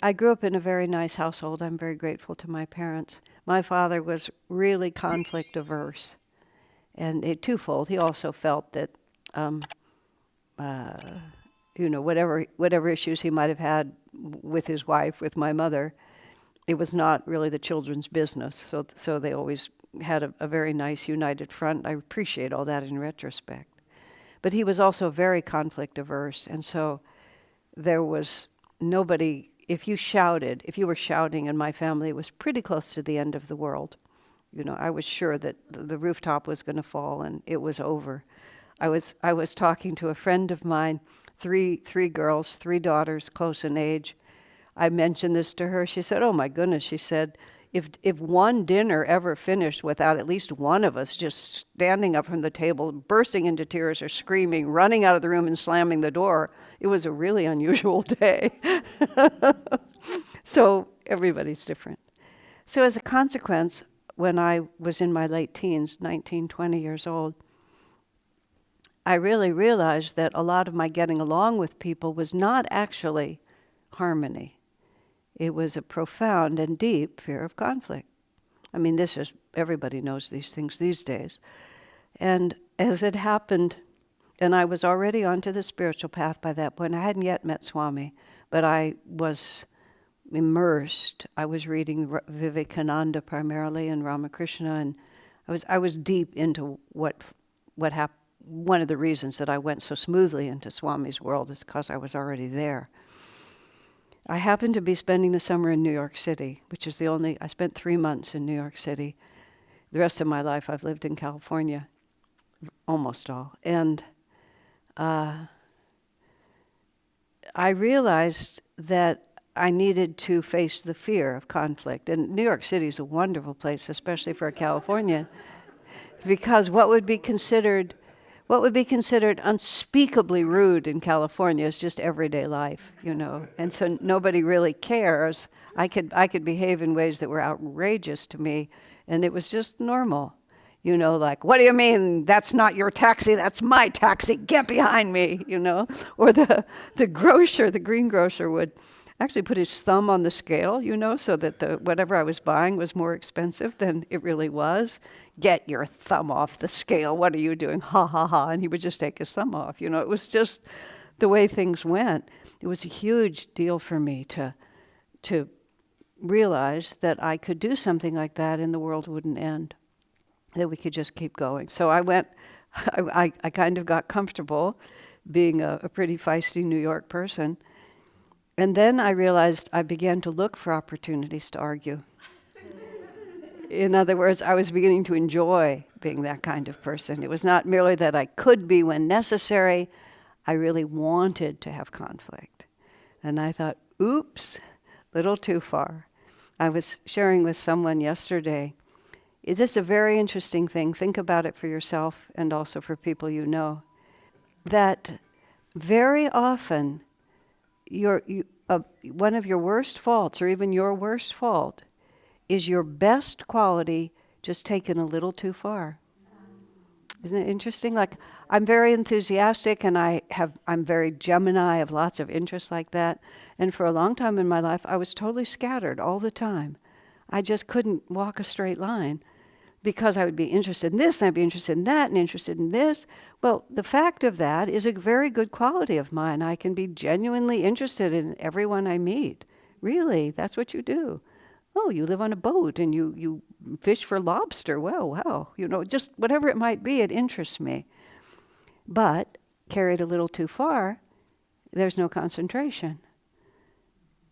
I grew up in a very nice household. I'm very grateful to my parents. My father was really conflict averse, and twofold. He also felt that, um, uh, whatever issues he might have had with his wife, with my mother, it was not really the children's business. So they always had a very nice united front. I appreciate all that in retrospect. But he was also very conflict averse, and so there was nobody. If you were shouting in my family, it was pretty close to the end of the world. I was sure that the rooftop was going to fall and it was over. I was talking to a friend of mine, three girls, three daughters, close in age. I mentioned this to her. She said, "Oh my goodness," she said, if one dinner ever finished without at least one of us just standing up from the table, bursting into tears or screaming, running out of the room and slamming the door, it was a really unusual day." So everybody's different. So as a consequence, when I was in my late teens, 19, 20 years old, I really realized that a lot of my getting along with people was not actually harmony. It was a profound and deep fear of conflict. I mean, everybody knows these things these days. And as it happened, and I was already onto the spiritual path by that point. I hadn't yet met Swami, but I was immersed. I was reading Vivekananda primarily and Ramakrishna, and I was deep into what happened. One of the reasons that I went so smoothly into Swami's world is because I was already there. I happened to be spending the summer in New York City, which is I spent 3 months in New York City. The rest of my life I've lived in California, almost all. And I realized that I needed to face the fear of conflict. And New York City is a wonderful place, especially for a Californian, because what would be considered unspeakably rude in California is just everyday life, and so nobody really cares. I could behave in ways that were outrageous to me, and it was just normal, like, "What do you mean that's not your taxi? That's my taxi. Get behind me," Or the green grocer would actually put his thumb on the scale, so that whatever I was buying was more expensive than it really was. "Get your thumb off the scale. What are you doing? Ha, ha, ha." And he would just take his thumb off. It was just the way things went. It was a huge deal for me to realize that I could do something like that and the world wouldn't end, that we could just keep going. So I kind of got comfortable being a pretty feisty New York person. And then I realized I began to look for opportunities to argue. In other words, I was beginning to enjoy being that kind of person. It was not merely that I could be when necessary. I really wanted to have conflict. And I thought, oops, little too far. I was sharing with someone yesterday. This is a very interesting thing. Think about it for yourself and also for people you know. That very often, one of your worst faults, or even your worst fault, is your best quality just taken a little too far. Isn't it interesting? Like, I'm very enthusiastic and I'm very Gemini, I have lots of interests like that. And for a long time in my life, I was totally scattered all the time. I just couldn't walk a straight line because I would be interested in this, and I'd be interested in that, and interested in this. Well, the fact of that is a very good quality of mine. I can be genuinely interested in everyone I meet. Really, that's what you do. Oh, you live on a boat and you fish for lobster. Well, wow. Just whatever it might be, it interests me. But carried a little too far, there's no concentration.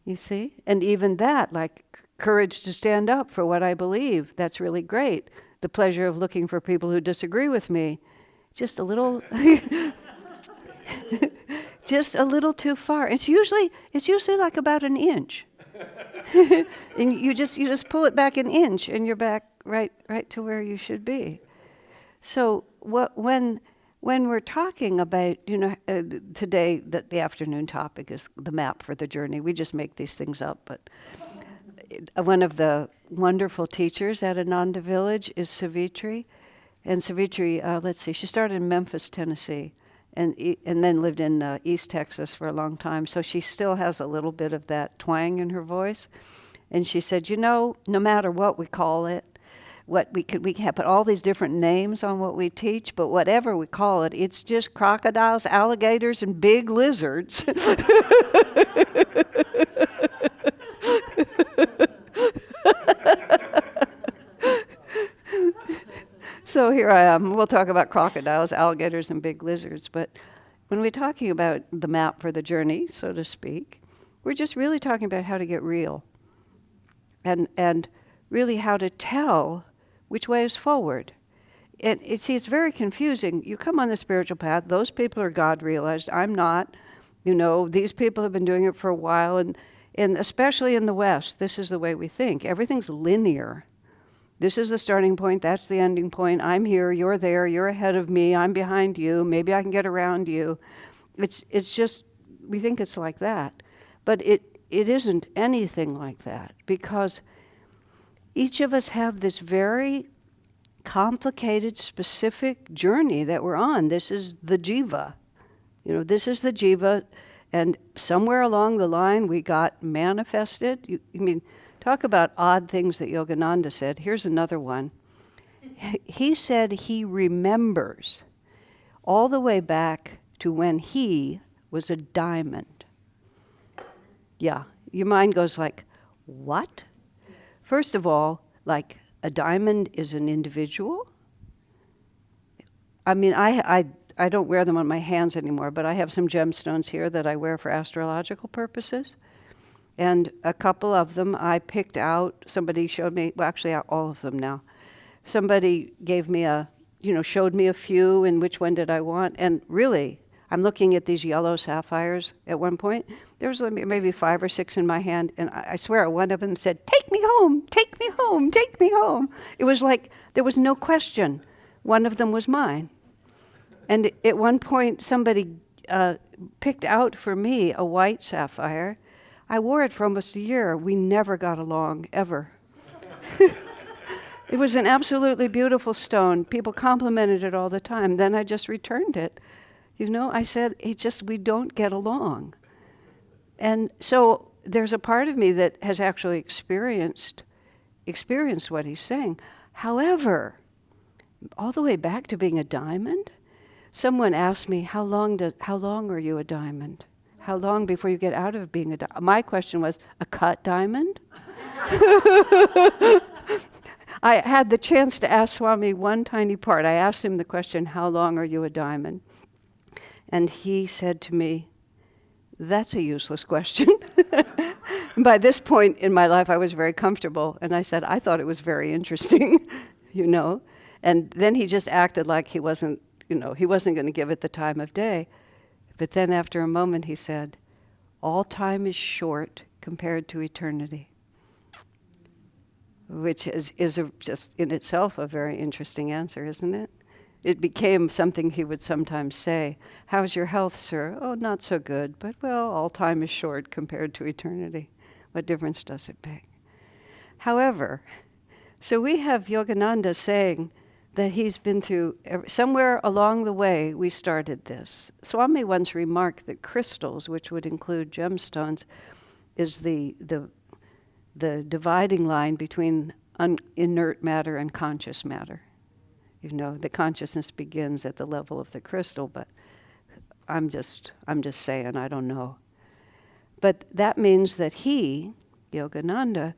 You see? And even that, like courage to stand up for what I believe, that's really great. The pleasure of looking for people who disagree with me, just a little just a little too far. It's usually like about an inch. And you just pull it back an inch and you're back right to where you should be. So when we're talking about, today the afternoon topic is the map for the journey. We just make these things up, but one of the wonderful teachers at Ananda Village is Savitri. And Savitri, she started in Memphis, Tennessee. and then lived in East Texas for a long time. So she still has a little bit of that twang in her voice. And she said, no matter what we call it, we can put all these different names on what we teach, but whatever we call it, it's just crocodiles, alligators, and big lizards. So here I am. We'll talk about crocodiles, alligators, and big lizards. But when we're talking about the map for the journey, so to speak, we're just really talking about how to get real. And really how to tell which way is forward. And it's very confusing. You come on the spiritual path, those people are God realized, I'm not. These people have been doing it for a while, and especially in the West, this is the way we think. Everything's linear. This is the starting point, that's the ending point. I'm here, you're there, you're ahead of me, I'm behind you, maybe I can get around you. It's just, we think it's like that. But it isn't anything like that, because each of us have this very complicated, specific journey that we're on. This is the jiva. This is the jiva, and somewhere along the line we got manifested. Talk about odd things that Yogananda said. Here's another one. He said he remembers all the way back to when he was a diamond. Yeah, your mind goes like, what? First of all, like a diamond is an individual. I don't wear them on my hands anymore, but I have some gemstones here that I wear for astrological purposes. And a couple of them I picked out. Somebody showed me, well, actually all of them now. Somebody gave me showed me a few and which one did I want. And really, I'm looking at these yellow sapphires at one point. There was maybe 5 or 6 in my hand, and I swear one of them said, take me home, take me home, take me home. It was like there was no question. One of them was mine. And at one point, somebody picked out for me a white sapphire. I wore it for almost a year. We never got along, ever. It was an absolutely beautiful stone. People complimented it all the time. Then I just returned it. I said, we don't get along. And so there's a part of me that has actually experienced what he's saying. However, all the way back to being a diamond, someone asked me, how long are you a diamond? How long before you get out of being a diamond? My question was, a cut diamond? I had the chance to ask Swami one tiny part. I asked him the question, how long are you a diamond? And he said to me, that's a useless question. By this point in my life, I was very comfortable. And I said, I thought it was very interesting, And then he just acted like he wasn't going to give it the time of day. But then after a moment, he said, all time is short compared to eternity. Which is just in itself a very interesting answer, isn't it? It became something he would sometimes say. How's your health, sir? Oh, not so good, but well, all time is short compared to eternity. What difference does it make? However, so we have Yogananda saying that he's been through, somewhere along the way we started this. Swami once remarked that crystals, which would include gemstones, is the dividing line between inert matter and conscious matter. The consciousness begins at the level of the crystal, but I'm just saying, I don't know. But that means that he, Yogananda,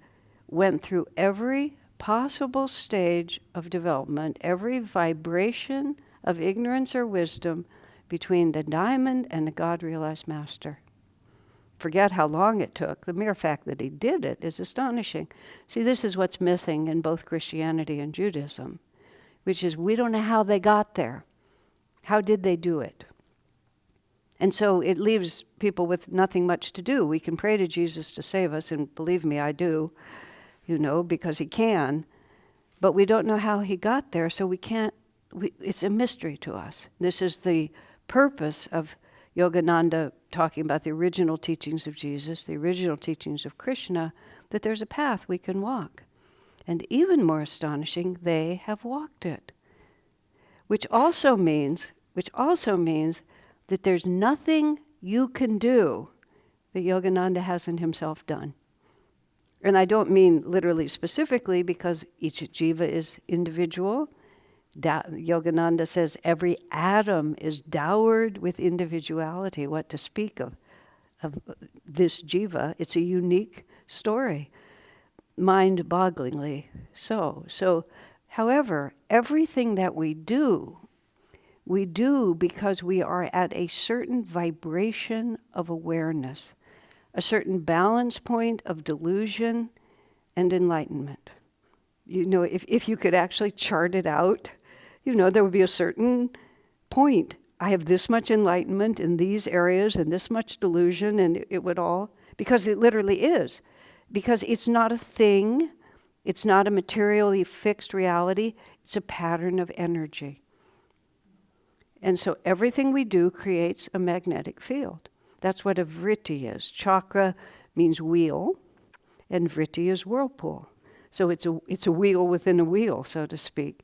went through every possible stage of development, every vibration of ignorance or wisdom between the diamond and the God-realized master. Forget how long it took. The mere fact that he did it is astonishing. See, this is what's missing in both Christianity and Judaism, which is we don't know how they got there. How did they do it? And so it leaves people with nothing much to do. We can pray to Jesus to save us, and believe me, I do, because he can. But we don't know how he got there, so it's a mystery to us. This is the purpose of Yogananda talking about the original teachings of Jesus, the original teachings of Krishna, that there's a path we can walk. And even more astonishing, they have walked it. Which also means that there's nothing you can do that Yogananda hasn't himself done. And I don't mean literally specifically, because each jiva is individual. Yogananda says every atom is dowered with individuality. What to speak of this jiva? It's a unique story, mind-bogglingly so. So, however, everything that we do because we are at a certain vibration of awareness, a certain balance point of delusion and enlightenment. You know, if you could actually chart it out, you know, there would be a certain point. I have this much enlightenment in these areas and this much delusion, and it would all, because it literally is. Because it's not a thing, it's not a materially fixed reality, it's a pattern of energy. And so everything we do creates a magnetic field. That's what a vritti is. Chakra means wheel, and vritti is whirlpool. So it's a wheel within a wheel, so to speak.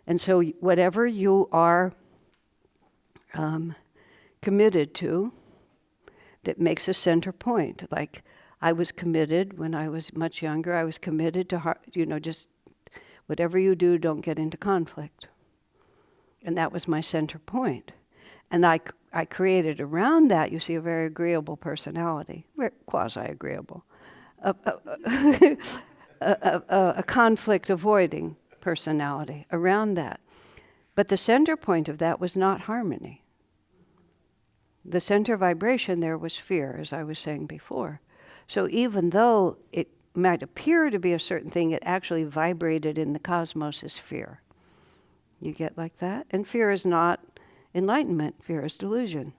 And so whatever you are committed to, that makes a center point. Like I was committed when I was much younger. I was committed to, just whatever you do, don't get into conflict. And that was my center point. And I created around that, you see, a very agreeable personality, quasi-agreeable, a conflict-avoiding personality around that. But the center point of that was not harmony. The center vibration there was fear, as I was saying before. So even though it might appear to be a certain thing, it actually vibrated in the cosmos as fear. You get like that? And fear is not enlightenment, fear is delusion.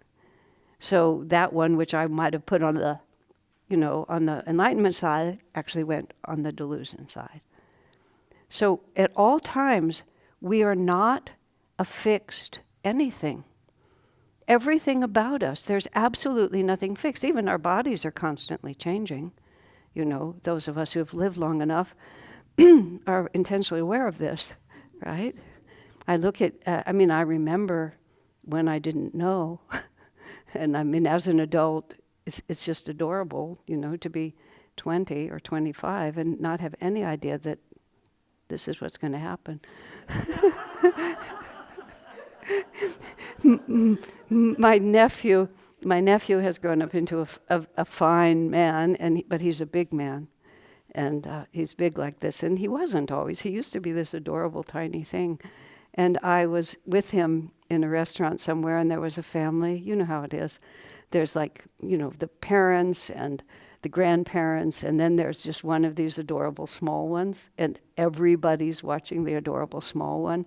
So that one which I might have put on the, on the enlightenment side actually went on the delusion side. So at all times, we are not a fixed anything. Everything about us, there's absolutely nothing fixed. Even our bodies are constantly changing. Those of us who have lived long enough are intensely aware of this, right? I look at, I remember when I didn't know. And as an adult, it's just adorable, to be 20 or 25 and not have any idea that this is what's going to happen. My nephew has grown up into a fine man, but he's a big man. And he's big like this. And he wasn't always. He used to be this adorable tiny thing. And I was with him in a restaurant somewhere, and there was a family. You know how it is. There's the parents and the grandparents, and then there's just one of these adorable small ones, and everybody's watching the adorable small one.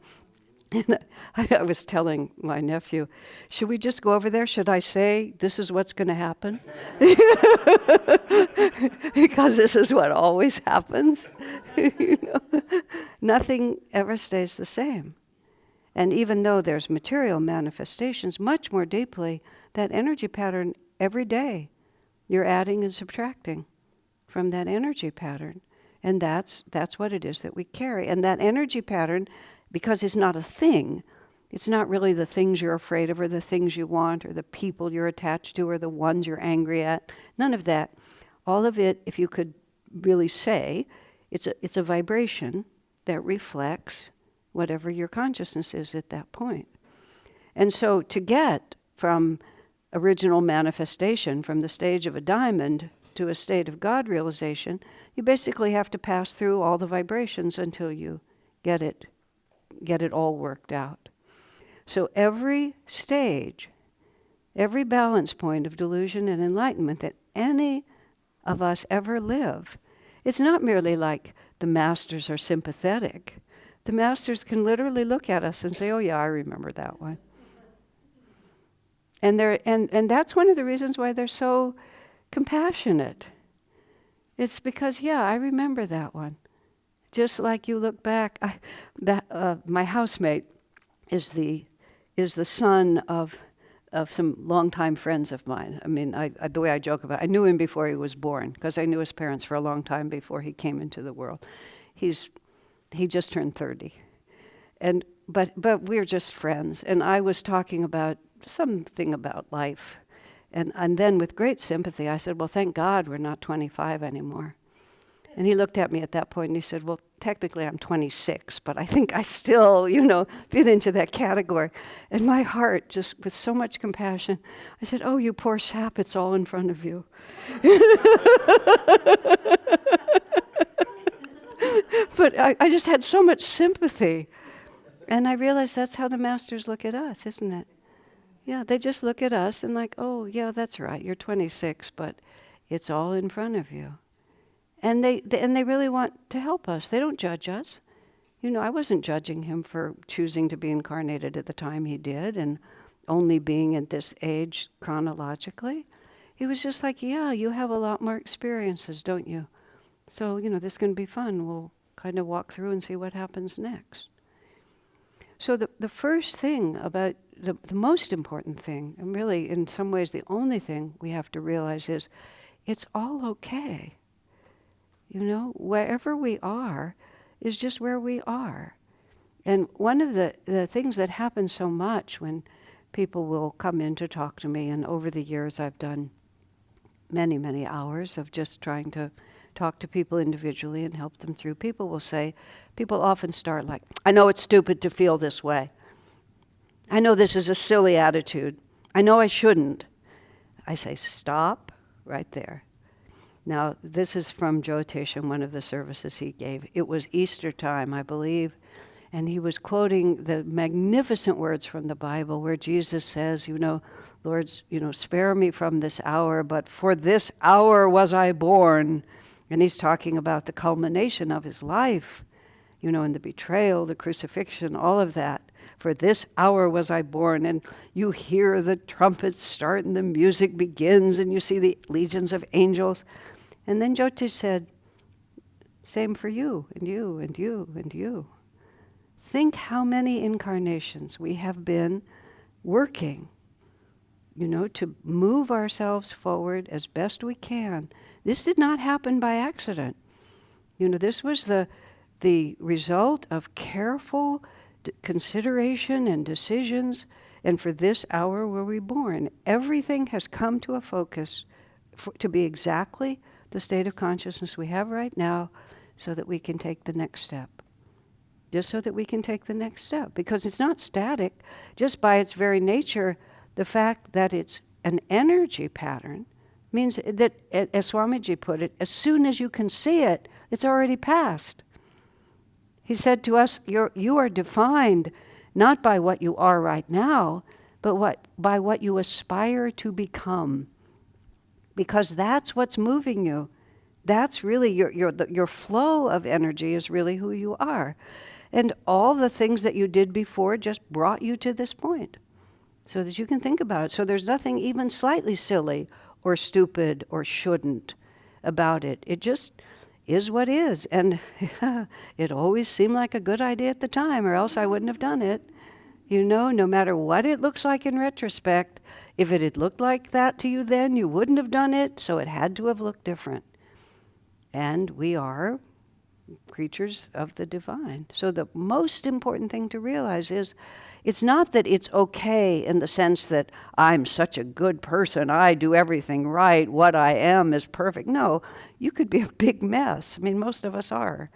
And I was telling my nephew, should we just go over there? Should I say, this is what's going to happen? Because this is what always happens. Nothing ever stays the same. And even though there's material manifestations, much more deeply, that energy pattern, every day, you're adding and subtracting from that energy pattern. And that's what it is that we carry. And that energy pattern, because it's not a thing, it's not really the things you're afraid of or the things you want or the people you're attached to or the ones you're angry at. None of that. All of it, if you could really say, it's a vibration that reflects whatever your consciousness is at that point. And so to get from original manifestation, from the stage of a diamond to a state of God realization, you basically have to pass through all the vibrations until you get it all worked out. So every stage, every balance point of delusion and enlightenment that any of us ever live, it's not merely like the masters are sympathetic. The masters can literally look at us and say, oh yeah, I remember that one. And that's one of the reasons why they're so compassionate. It's because, yeah, I remember that one. Just like you look back, my housemate is the son of some longtime friends of mine. The way I joke about it, I knew him before he was born, because I knew his parents for a long time before he came into the world. He just turned 30. And but we're just friends. And I was talking about something about life. And then with great sympathy, I said, well, thank God we're not 25 anymore. And he looked at me at that point and he said, well, technically I'm 26, but I think I still, fit into that category. And my heart, just with so much compassion, I said, oh, you poor sap, it's all in front of you. But I just had so much sympathy. And I realized that's how the masters look at us, isn't it? Yeah, they just look at us and like, oh, yeah, that's right, you're 26, but it's all in front of you. And they really want to help us. They don't judge us. I wasn't judging him for choosing to be incarnated at the time he did and only being at this age chronologically. He was just like, yeah, you have a lot more experiences, don't you? So, this is going to be fun. We'll kind of walk through and see what happens next. So the first thing about, the most important thing, and really in some ways the only thing we have to realize is it's all okay. Wherever we are is just where we are. And one of the things that happens so much when people will come in to talk to me, and over the years I've done many, many hours of just trying to talk to people individually and help them through. People often start like, I know it's stupid to feel this way. I know this is a silly attitude. I know I shouldn't. I say, stop right there. Now, this is from Jyotishan, one of the services he gave. It was Easter time, I believe, and he was quoting the magnificent words from the Bible where Jesus says, Lord, spare me from this hour, but for this hour was I born. And he's talking about the culmination of his life, in the betrayal, the crucifixion, all of that. For this hour was I born. And you hear the trumpets start and the music begins and you see the legions of angels. And then Jyotish said, same for you, and you, and you, and you. Think how many incarnations we have been working, to move ourselves forward as best we can. This did not happen by accident. This was the result of careful consideration and decisions. And for this hour were we born. Everything has come to a focus to be exactly the state of consciousness we have right now so that we can take the next step. Just so that we can take the next step. Because it's not static. Just by its very nature, the fact that it's an energy pattern means that, as Swamiji put it, as soon as you can see it, it's already passed. He said to us, you are defined not by what you are right now, but by what you aspire to become. Because that's what's moving you. That's really your flow of energy is really who you are. And all the things that you did before just brought you to this point so that you can think about it. So there's nothing even slightly silly or stupid or shouldn't about it. It just is what is. And it always seemed like a good idea at the time, or else I wouldn't have done it. No matter what it looks like in retrospect, if it had looked like that to you then, you wouldn't have done it, so it had to have looked different. And we are creatures of the divine. So the most important thing to realize is it's not that it's okay in the sense that I'm such a good person, I do everything right, what I am is perfect. No, you could be a big mess. I mean, most of us are.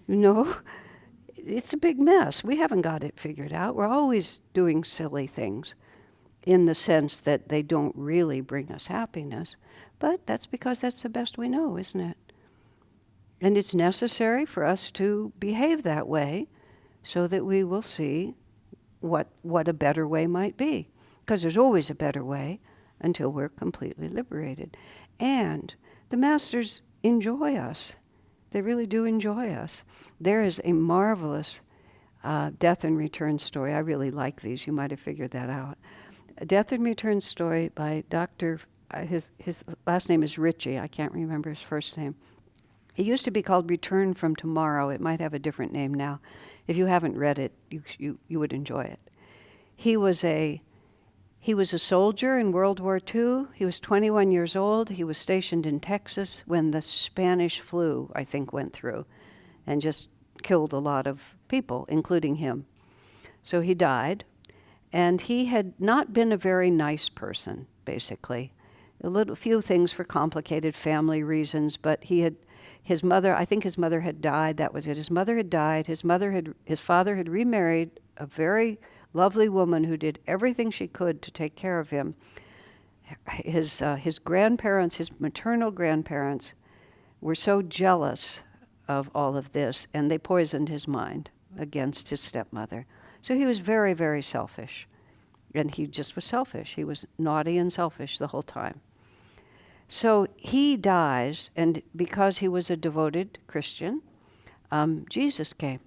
It's a big mess. We haven't got it figured out. We're always doing silly things in the sense that they don't really bring us happiness. But that's because that's the best we know, isn't it? And it's necessary for us to behave that way so that we will see what a better way might be. Because there's always a better way until we're completely liberated. And the masters enjoy us. They really do enjoy us. There is a marvelous death and return story. I really like these. You might have figured that out. A death and return story by Dr. His last name is Ritchie. I can't remember his first name. It used to be called Return from Tomorrow. It might have a different name now. If you haven't read it, you would enjoy it. He was a soldier in World War II. He was 21 years old. He was stationed in Texas when the Spanish flu, I think, went through and just killed a lot of people, including him. So he died, and he had not been a very nice person, basically. A few things for complicated family reasons, but his mother, I think his mother had died, that was it. His mother had died, his father had remarried a very lovely woman who did everything she could to take care of him. His grandparents, his maternal grandparents, were so jealous of all of this, and they poisoned his mind against his stepmother. So he was very, very selfish. And he just was selfish. He was naughty and selfish the whole time. So he dies, and because he was a devoted Christian, Jesus came.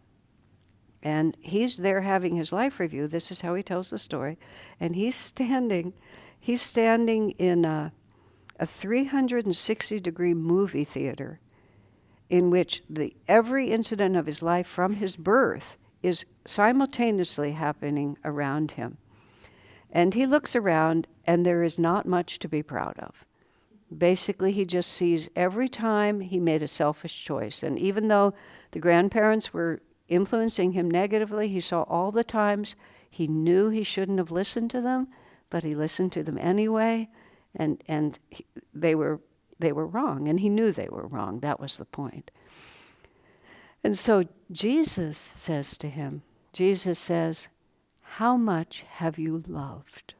And he's there having his life review. This is how he tells the story. And he's standing in a 360-degree movie theater in which every incident of his life from his birth is simultaneously happening around him. And he looks around, and there is not much to be proud of. Basically, he just sees every time he made a selfish choice. And even though the grandparents were influencing him negatively, he saw all the times he knew he shouldn't have listened to them, but he listened to them anyway, and they were wrong, and he knew they were wrong. That was the point. And so Jesus says to him, "How much have you loved?"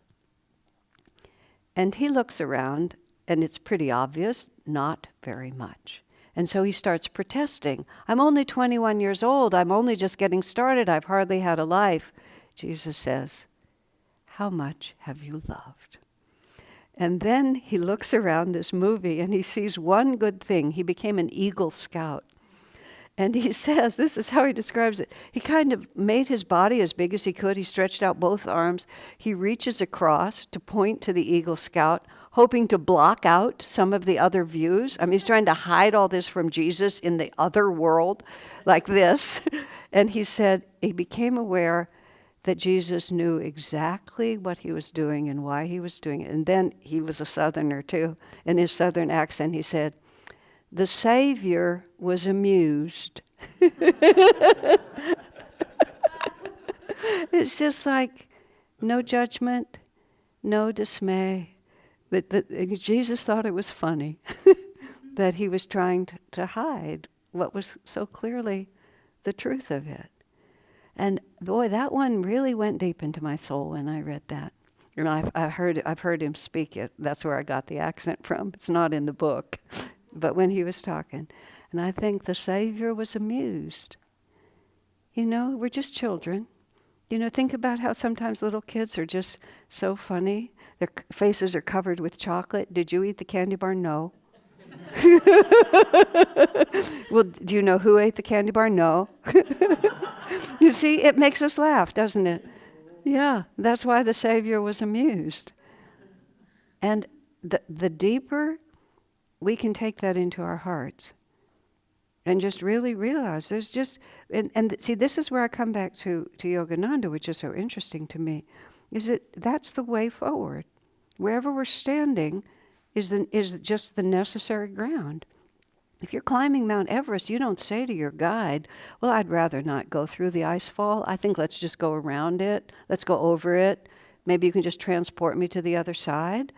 And he looks around, and it's pretty obvious, not very much. And so he starts protesting. "I'm only 21 years old. I'm only just getting started. I've hardly had a life." Jesus says, "How much have you loved?" And then he looks around this movie and he sees one good thing. He became an Eagle Scout. And he says, this is how he describes it. He kind of made his body as big as he could. He stretched out both arms. He reaches across to point to the Eagle Scout, hoping to block out some of the other views. I mean, he's trying to hide all this from Jesus in the other world like this. And he said he became aware that Jesus knew exactly what he was doing and why he was doing it. And then he was a Southerner too. In his Southern accent, he said, "The Savior was amused." It's just like no judgment, no dismay. Jesus thought it was funny that he was trying to hide what was so clearly the truth of it. And boy, that one really went deep into my soul when I read that. And I've heard him speak it. That's where I got the accent from. It's not in the book, but when he was talking. And I think the Savior was amused. You know, we're just children. You know, think about how sometimes little kids are just so funny. Their faces are covered with chocolate. Did you eat the candy bar? No. Well, do you know who ate the candy bar? No. You see, it makes us laugh, doesn't it? Yeah, that's why the Savior was amused. And the deeper we can take that into our hearts and just really realize there's just, and see, this is where I come back to Yogananda, which is so interesting to me, is that's the way forward. Wherever we're standing is just the necessary ground. If you're climbing Mount Everest, you don't say to your guide, "Well, I'd rather not go through the ice fall. I think let's just go around it. Let's go over it. Maybe you can just transport me to the other side."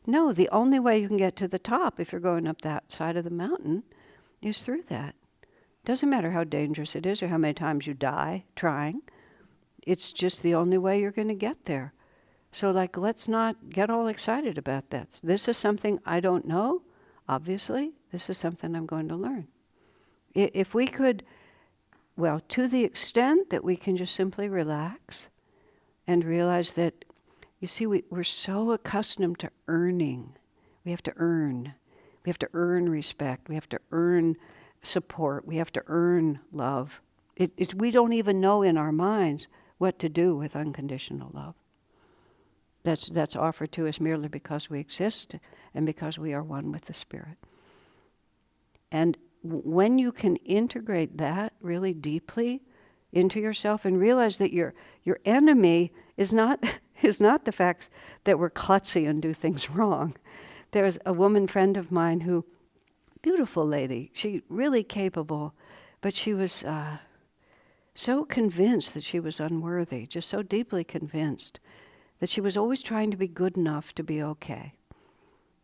No, the only way you can get to the top if you're going up that side of the mountain is through that. Doesn't matter how dangerous it is or how many times you die trying. It's just the only way you're going to get there. So let's not get all excited about that. This is something I don't know, obviously. This is something I'm going to learn. If we could, well, to the extent that we can just simply relax and realize that, you see, we're so accustomed to earning. We have to earn. We have to earn respect. We have to earn support. We have to earn love. We don't even know in our minds what to do with unconditional love. That's offered to us merely because we exist and because we are one with the Spirit. And when you can integrate that really deeply into yourself and realize that your enemy is not the fact that we're klutzy and do things wrong. There's a woman friend of mine who, beautiful lady, she really capable, but she was so convinced that she was unworthy, just so deeply convinced that she was always trying to be good enough to be okay.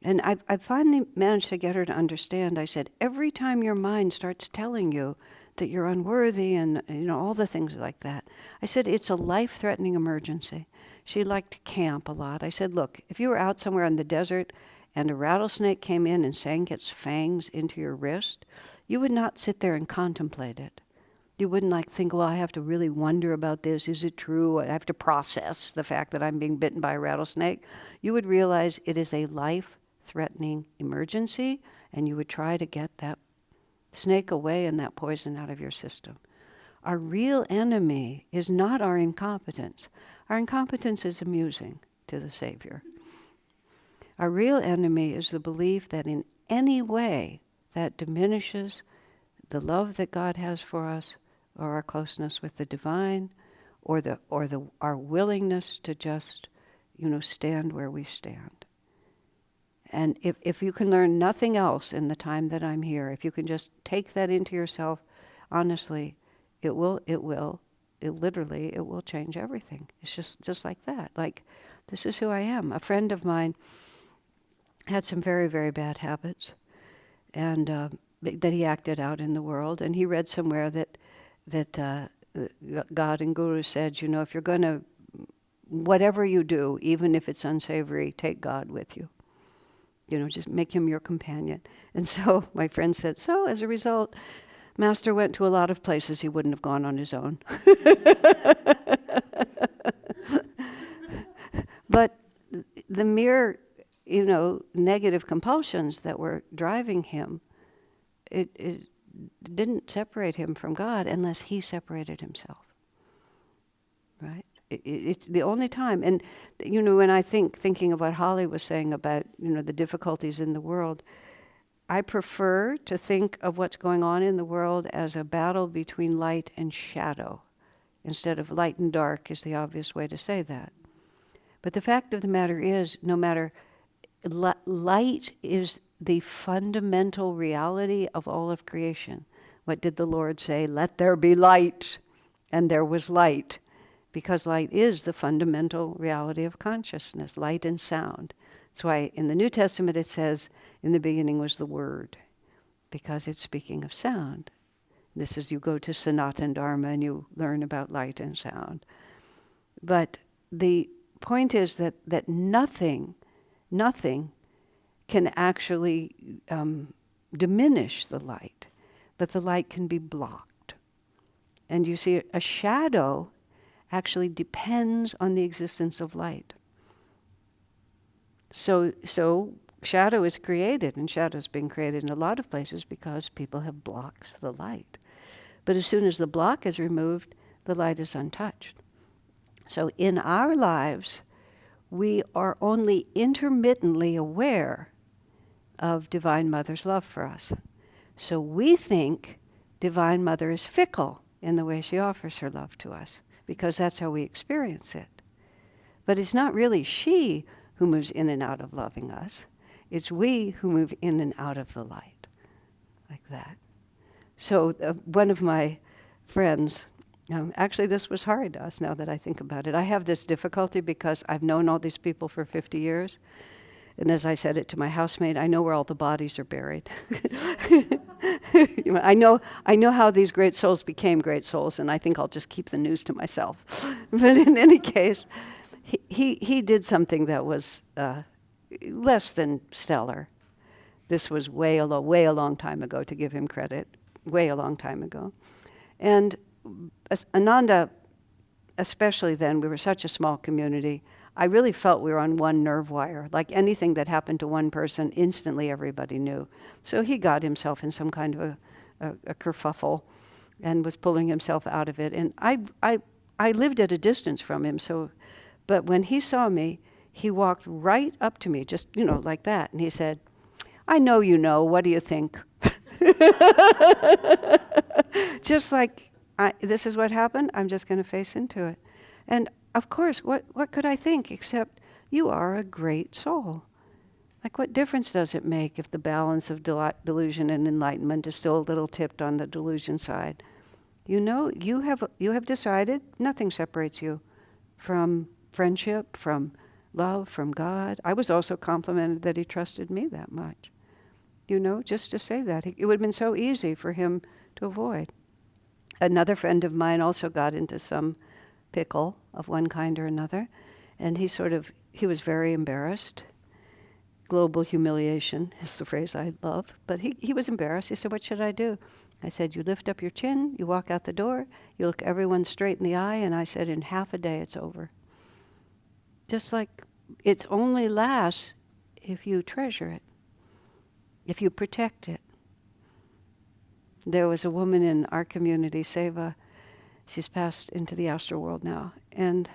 And I finally managed to get her to understand. I said, every time your mind starts telling you that you're unworthy and all the things like that, I said, it's a life-threatening emergency. She liked to camp a lot. I said, look, if you were out somewhere in the desert and a rattlesnake came in and sank its fangs into your wrist, you would not sit there and contemplate it. You wouldn't think, well, I have to really wonder about this. Is it true? I have to process the fact that I'm being bitten by a rattlesnake. You would realize it is a life-threatening emergency, and you would try to get that snake away and that poison out of your system. Our real enemy is not our incompetence. Our incompetence is amusing to the Savior. Our real enemy is the belief that in any way that diminishes the love that God has for us, or our closeness with the divine, or our willingness to just, stand where we stand. And if you can learn nothing else in the time that I'm here, if you can just take that into yourself, honestly, it will change everything. It's just like that. Like, this is who I am. A friend of mine had some very, very bad habits, and that he acted out in the world. And he read somewhere that God and Guru said, if you're going to, whatever you do, even if it's unsavory, take God with you. Just make him your companion. And so my friend said, so as a result, Master went to a lot of places he wouldn't have gone on his own. But the mere, negative compulsions that were driving him, it didn't separate him from God unless he separated himself. Right? It's the only time. And, when I thinking of what Holly was saying about, the difficulties in the world, I prefer to think of what's going on in the world as a battle between light and shadow, instead of light and dark is the obvious way to say that. But the fact of the matter is, no matter, light is the fundamental reality of all of creation. What did the Lord say? Let there be light, and there was light. Because light is the fundamental reality of consciousness, light and sound. That's why in the New Testament it says, in the beginning was the Word, because it's speaking of sound. This is, you go to Sanatana Dharma and you learn about light and sound. But the point is that nothing can actually diminish the light, but the light can be blocked. And you see, a shadow actually depends on the existence of light. So shadow is created, and shadow's been created in a lot of places because people have blocked the light. But as soon as the block is removed, the light is untouched. So in our lives, we are only intermittently aware of Divine Mother's love for us. So we think Divine Mother is fickle in the way she offers her love to us, because that's how we experience it. But it's not really she who moves in and out of loving us. It's we who move in and out of the light, like that. So one of my friends, actually this was hard to us now that I think about it. I have this difficulty because I've known all these people for 50 years. And as I said it to my housemate, I know where all the bodies are buried. I know how these great souls became great souls, and I think I'll just keep the news to myself. But in any case, he did something that was less than stellar. This was way a long time ago, to give him credit, way a long time ago. And Ananda, especially then, we were such a small community, I really felt we were on one nerve wire. Like anything that happened to one person, instantly everybody knew. So he got himself in some kind of a kerfuffle and was pulling himself out of it. And I lived at a distance from him, but when he saw me, he walked right up to me, just, like that. And he said, I know you know, what do you think? Just like, this is what happened, I'm just going to face into it. And of course, what could I think except you are a great soul? Like, what difference does it make if the balance of delusion and enlightenment is still a little tipped on the delusion side? You know, you have decided nothing separates you from friendship, from love, from God. I was also complimented that he trusted me that much. You know, just to say that. It would have been so easy for him to avoid. Another friend of mine also got into some pickle of one kind or another, and he was very embarrassed. Global humiliation is the phrase I love, but he was embarrassed. He said, "What should I do?" I said, "You lift up your chin, you walk out the door, you look everyone straight in the eye," and I said, "In half a day it's over." Just like it only lasts if you treasure it, if you protect it. There was a woman in our community, Seva. She's passed into the astral world now. And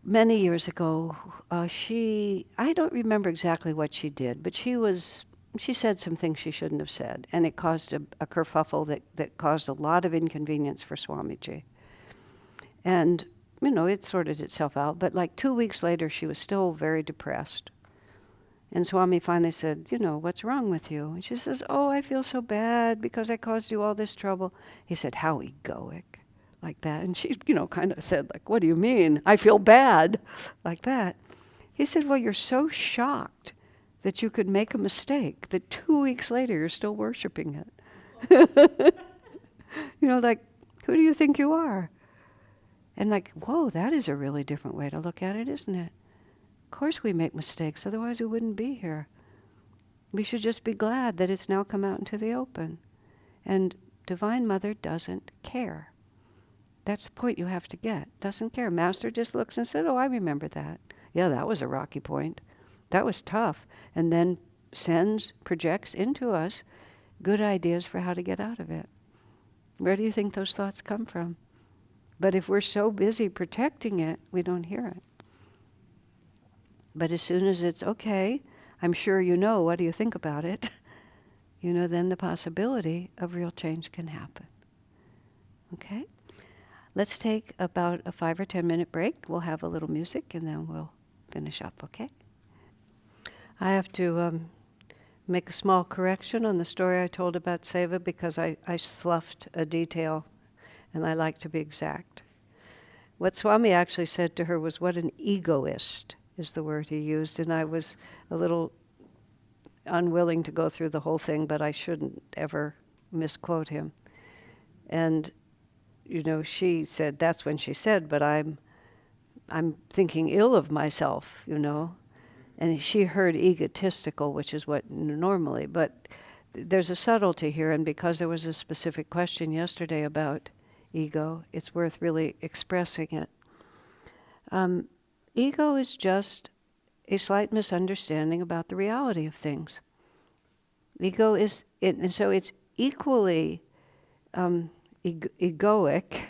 many years ago, I don't remember exactly what she did, but she said some things she shouldn't have said. And it caused a kerfuffle that caused a lot of inconvenience for Swamiji. And, you know, it sorted itself out. But like 2 weeks later, she was still very depressed. And Swami finally said, "You know, what's wrong with you?" And she says, "Oh, I feel so bad because I caused you all this trouble." He said, "How egoic," like that. And she, you know, kind of said, like, "What do you mean? I feel bad," like that. He said, "Well, you're so shocked that you could make a mistake that 2 weeks later you're still worshiping it." You know, like, who do you think you are? And like, whoa, that is a really different way to look at it, isn't it? Of course we make mistakes, otherwise we wouldn't be here. We should just be glad that it's now come out into the open. And Divine Mother doesn't care. That's the point you have to get. Doesn't care. Master just looks and said, "Oh, I remember that. Yeah, that was a rocky point. That was tough." And then projects into us good ideas for how to get out of it. Where do you think those thoughts come from? But if we're so busy protecting it, we don't hear it. But as soon as it's okay, I'm sure you know, what do you think about it? You know, then the possibility of real change can happen. Okay? Let's take about a 5 or 10 minute break. We'll have a little music and then we'll finish up, okay? I have to make a small correction on the story I told about Seva because I sloughed a detail and I like to be exact. What Swami actually said to her was, "What an egoist," is the word he used, and I was a little unwilling to go through the whole thing, but I shouldn't ever misquote him. And, you know, she said, that's when she said, "But I'm thinking ill of myself," you know. And she heard egotistical, which is what normally, but there's a subtlety here, and because there was a specific question yesterday about ego, it's worth really expressing it. Ego is just a slight misunderstanding about the reality of things. Ego is, and so it's equally egoic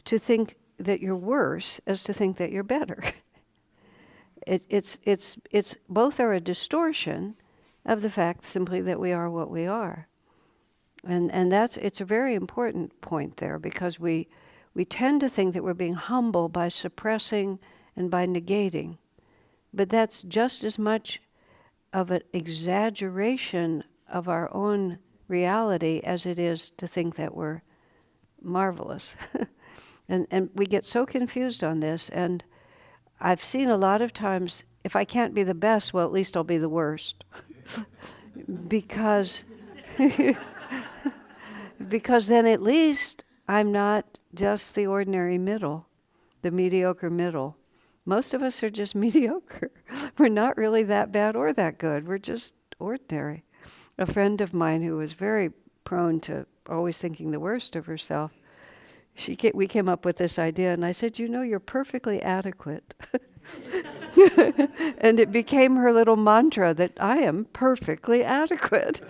to think that you're worse as to think that you're better. It's both are a distortion of the fact simply that we are what we are. And it's a very important point there, because we tend to think that we're being humble by suppressing and by negating. But that's just as much of an exaggeration of our own reality as it is to think that we're marvelous. And we get so confused on this, and I've seen a lot of times, if I can't be the best, well, at least I'll be the worst. because because then at least I'm not just the ordinary middle, the mediocre middle. Most of us are just mediocre. We're not really that bad or that good. We're just ordinary. A friend of mine who was very prone to always thinking the worst of herself, we came up with this idea, and I said, "You know, you're perfectly adequate." And it became her little mantra that I am perfectly adequate.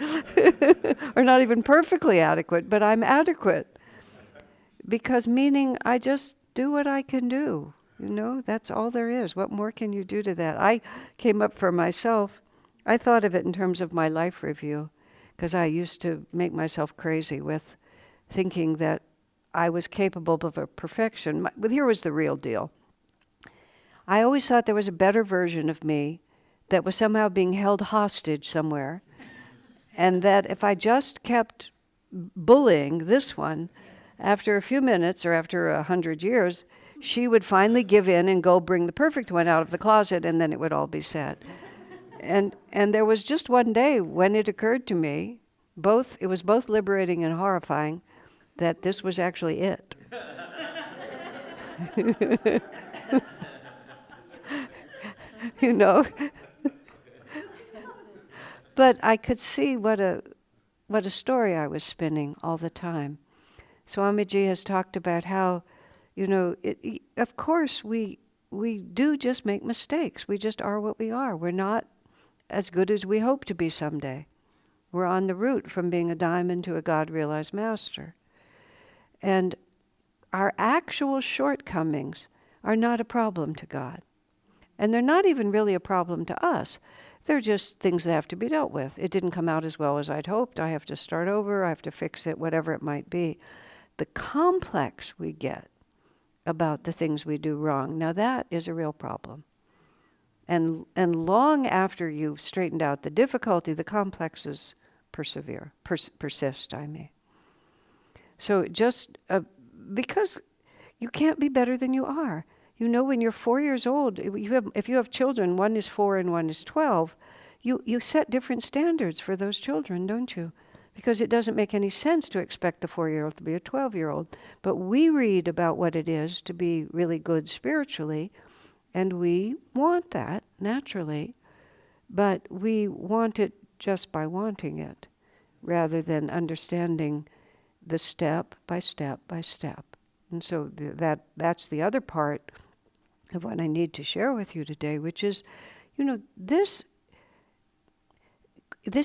Or not even perfectly adequate, but I'm adequate. Because meaning I just do what I can do. You know, that's all there is. What more can you do to that? I came up for myself. I thought of it in terms of my life review, because I used to make myself crazy with thinking that I was capable of a perfection. But here was the real deal. I always thought there was a better version of me that was somehow being held hostage somewhere, and that if I just kept bullying this one, after a few minutes or after 100 years, she would finally give in and go bring the perfect one out of the closet, and then it would all be said. And there was just one day when it occurred to me, it was both liberating and horrifying, that this was actually it. You know? But I could see what a story I was spinning all the time. Swamiji has talked about how, of course we do just make mistakes. We just are what we are. We're not as good as we hope to be someday. We're on the route from being a diamond to a God-realized master. And our actual shortcomings are not a problem to God. And they're not even really a problem to us. They're just things that have to be dealt with. It didn't come out as well as I'd hoped. I have to start over. I have to fix it, whatever it might be. The complex we get about the things we do wrong, now that is a real problem. And long after you've straightened out the difficulty, the complexes persist, I mean. So just because you can't be better than you are. When you're 4 years old, if you have children, one is 4 and one is 12, you set different standards for those children, don't you? Because it doesn't make any sense to expect the 4-year-old to be a 12-year-old. But we read about what it is to be really good spiritually, and we want that, naturally, but we want it just by wanting it, rather than understanding the step by step by step. And so that's the other part of what I need to share with you today, which is, this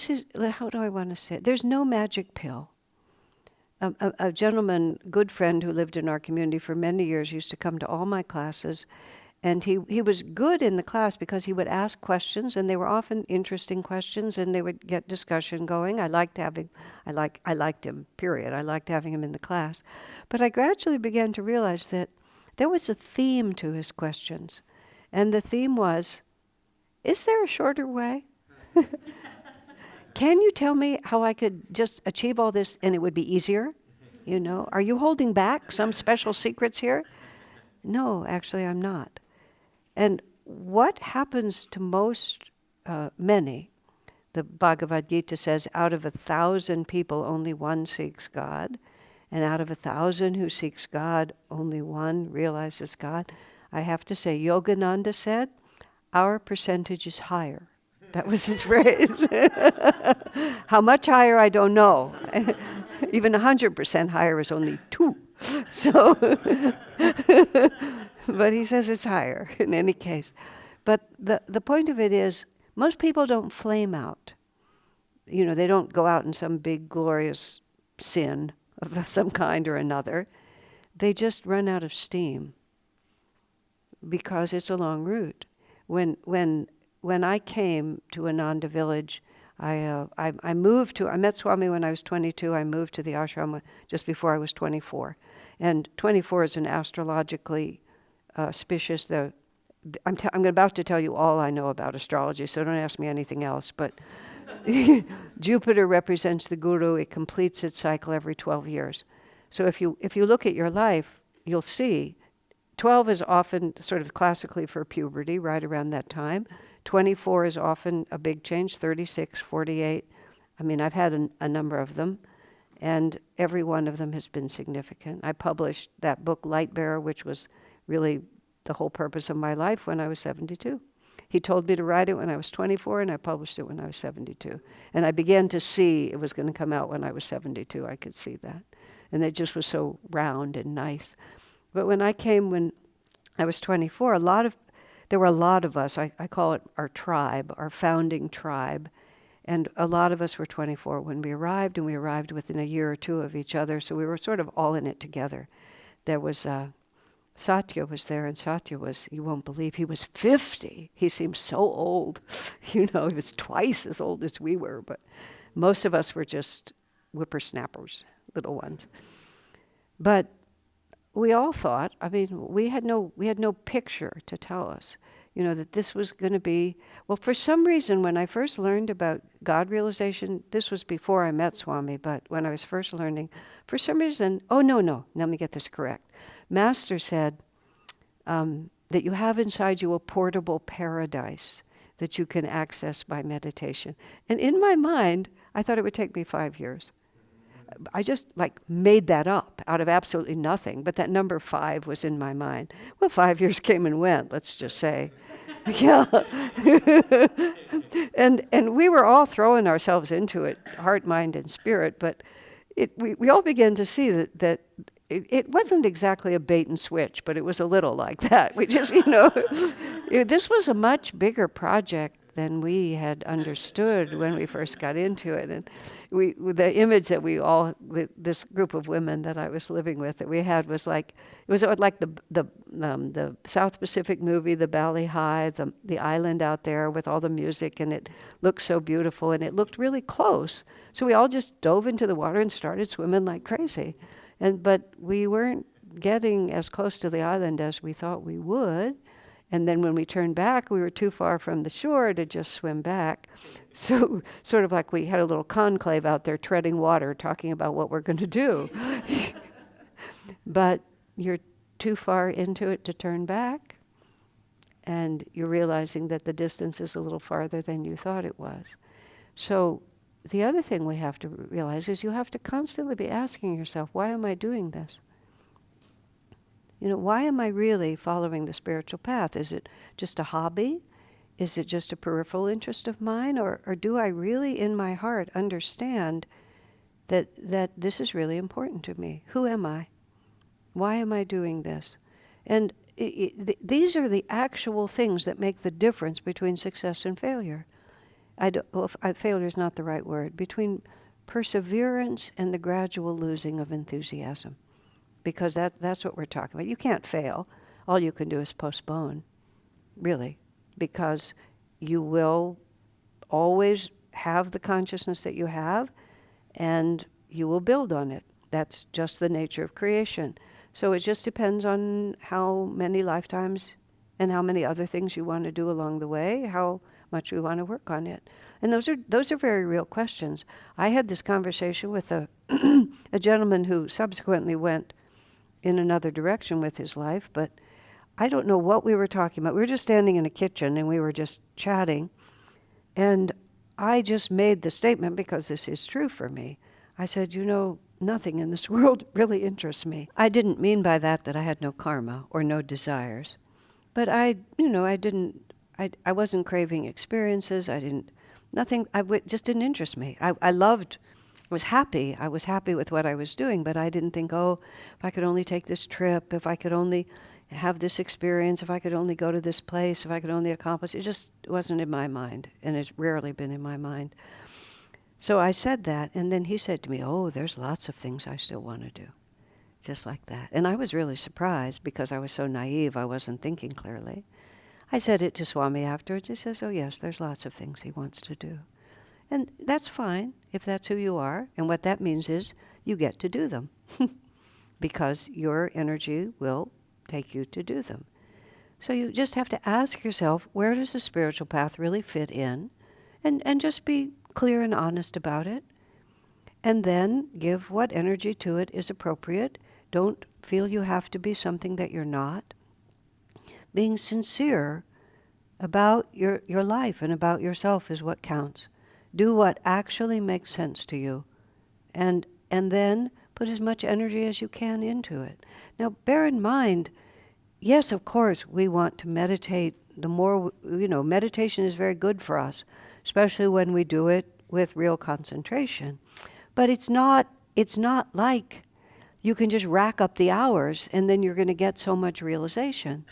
is, how do I want to say it? There's no magic pill. A gentleman, good friend who lived in our community for many years, used to come to all my classes, and he was good in the class because he would ask questions, and they were often interesting questions, and they would get discussion going. I liked him, period. I liked having him in the class. But I gradually began to realize that there was a theme to his questions. And the theme was, is there a shorter way? Can you tell me how I could just achieve all this and it would be easier? Are you holding back some special secrets here? No, actually I'm not. And what happens to many, the Bhagavad Gita says, out of 1,000 people, only one seeks God. And out of 1,000 who seeks God, only one realizes God. I have to say, Yogananda said, our percentage is higher. That was his phrase. How much higher, I don't know. Even 100% higher is only 2. So, but he says it's higher in any case. But the point of it is, most people don't flame out. They don't go out in some big glorious sin of some kind or another. They just run out of steam because it's a long route. When I came to Ananda village, I met Swami when I was 22. I moved to the ashram just before I was 24. And 24 is an astrologically auspicious. I'm about to tell you all I know about astrology, so don't ask me anything else. But Jupiter represents the guru. It completes its cycle every 12 years. So if you look at your life, you'll see 12 is often sort of classically for puberty, right around that time. 24 is often a big change, 36, 48. I mean, I've had a number of them, and every one of them has been significant. I published that book, Light Bearer, which was really the whole purpose of my life when I was 72. He told me to write it when I was 24, and I published it when I was 72. And I began to see it was going to come out when I was 72. I could see that. And it just was so round and nice. But when I came when I was 24, there were a lot of us. I call it our tribe, our founding tribe. And a lot of us were 24 when we arrived, and we arrived within a year or two of each other. So we were sort of all in it together. There was Satya was there, and Satya was, you won't believe, he was 50. He seemed so old. He was twice as old as we were, but most of us were just whippersnappers, little ones. But we all thought, we had no picture to tell us. that this was going to be, well, for some reason, when I first learned about God realization, this was before I met Swami, but when I was first learning, for some reason, no, let me get this correct. Master said that you have inside you a portable paradise that you can access by meditation. And in my mind, I thought it would take me 5 years. I just made that up out of absolutely nothing, but that number 5 was in my mind. Well, 5 years came and went, let's just say. Yeah. and we were all throwing ourselves into it, heart, mind, and spirit, but we all began to see that it wasn't exactly a bait and switch, but it was a little like that. We just, this was a much bigger project than we had understood when we first got into it. And the image that this group of women that I was living with, that we had was like the South Pacific movie, the Bali High, the island out there with all the music, and it looked so beautiful, and it looked really close. So we all just dove into the water and started swimming like crazy. But we weren't getting as close to the island as we thought we would. And then when we turned back, we were too far from the shore to just swim back. So sort of like we had a little conclave out there treading water, talking about what we're going to do. But you're too far into it to turn back. And you're realizing that the distance is a little farther than you thought it was. So the other thing we have to realize is you have to constantly be asking yourself, why am I doing this? Why am I really following the spiritual path? Is it just a hobby? Is it just a peripheral interest of mine? Or do I really in my heart understand that this is really important to me? Who am I? Why am I doing this? And these are the actual things that make the difference between success and failure. Failure is not the right word. Between perseverance and the gradual losing of enthusiasm. Because that's what we're talking about. You can't fail. All you can do is postpone, really, because you will always have the consciousness that you have, and you will build on it. That's just the nature of creation. So it just depends on how many lifetimes and how many other things you want to do along the way, how much we want to work on it. And those are very real questions. I had this conversation with a gentleman who subsequently went in another direction with his life, but I don't know what we were talking about. We were just standing in a kitchen and we were just chatting, and I just made the statement because this is true for me. I said, nothing in this world really interests me. I didn't mean by that I had no karma or no desires, but I wasn't craving experiences. Just didn't interest me. I was happy with what I was doing, but I didn't think, if I could only take this trip, if I could only have this experience, if I could only go to this place, if I could only accomplish. It just wasn't in my mind, and it's rarely been in my mind. So I said that, and then he said to me, there's lots of things I still want to do. Just like that. And I was really surprised because I was so naive, I wasn't thinking clearly. I said it to Swami afterwards. He says, yes, there's lots of things he wants to do. And that's fine if that's who you are. And what that means is you get to do them because your energy will take you to do them. So you just have to ask yourself, where does the spiritual path really fit in? And just be clear and honest about it. And then give what energy to it is appropriate. Don't feel you have to be something that you're not. Being sincere about your life and about yourself is what counts. Do what actually makes sense to you, and then put as much energy as you can into it. Now, bear in mind, yes, of course, we want to meditate. The more, meditation is very good for us, especially when we do it with real concentration. But it's not like you can just rack up the hours and then you're going to get so much realization.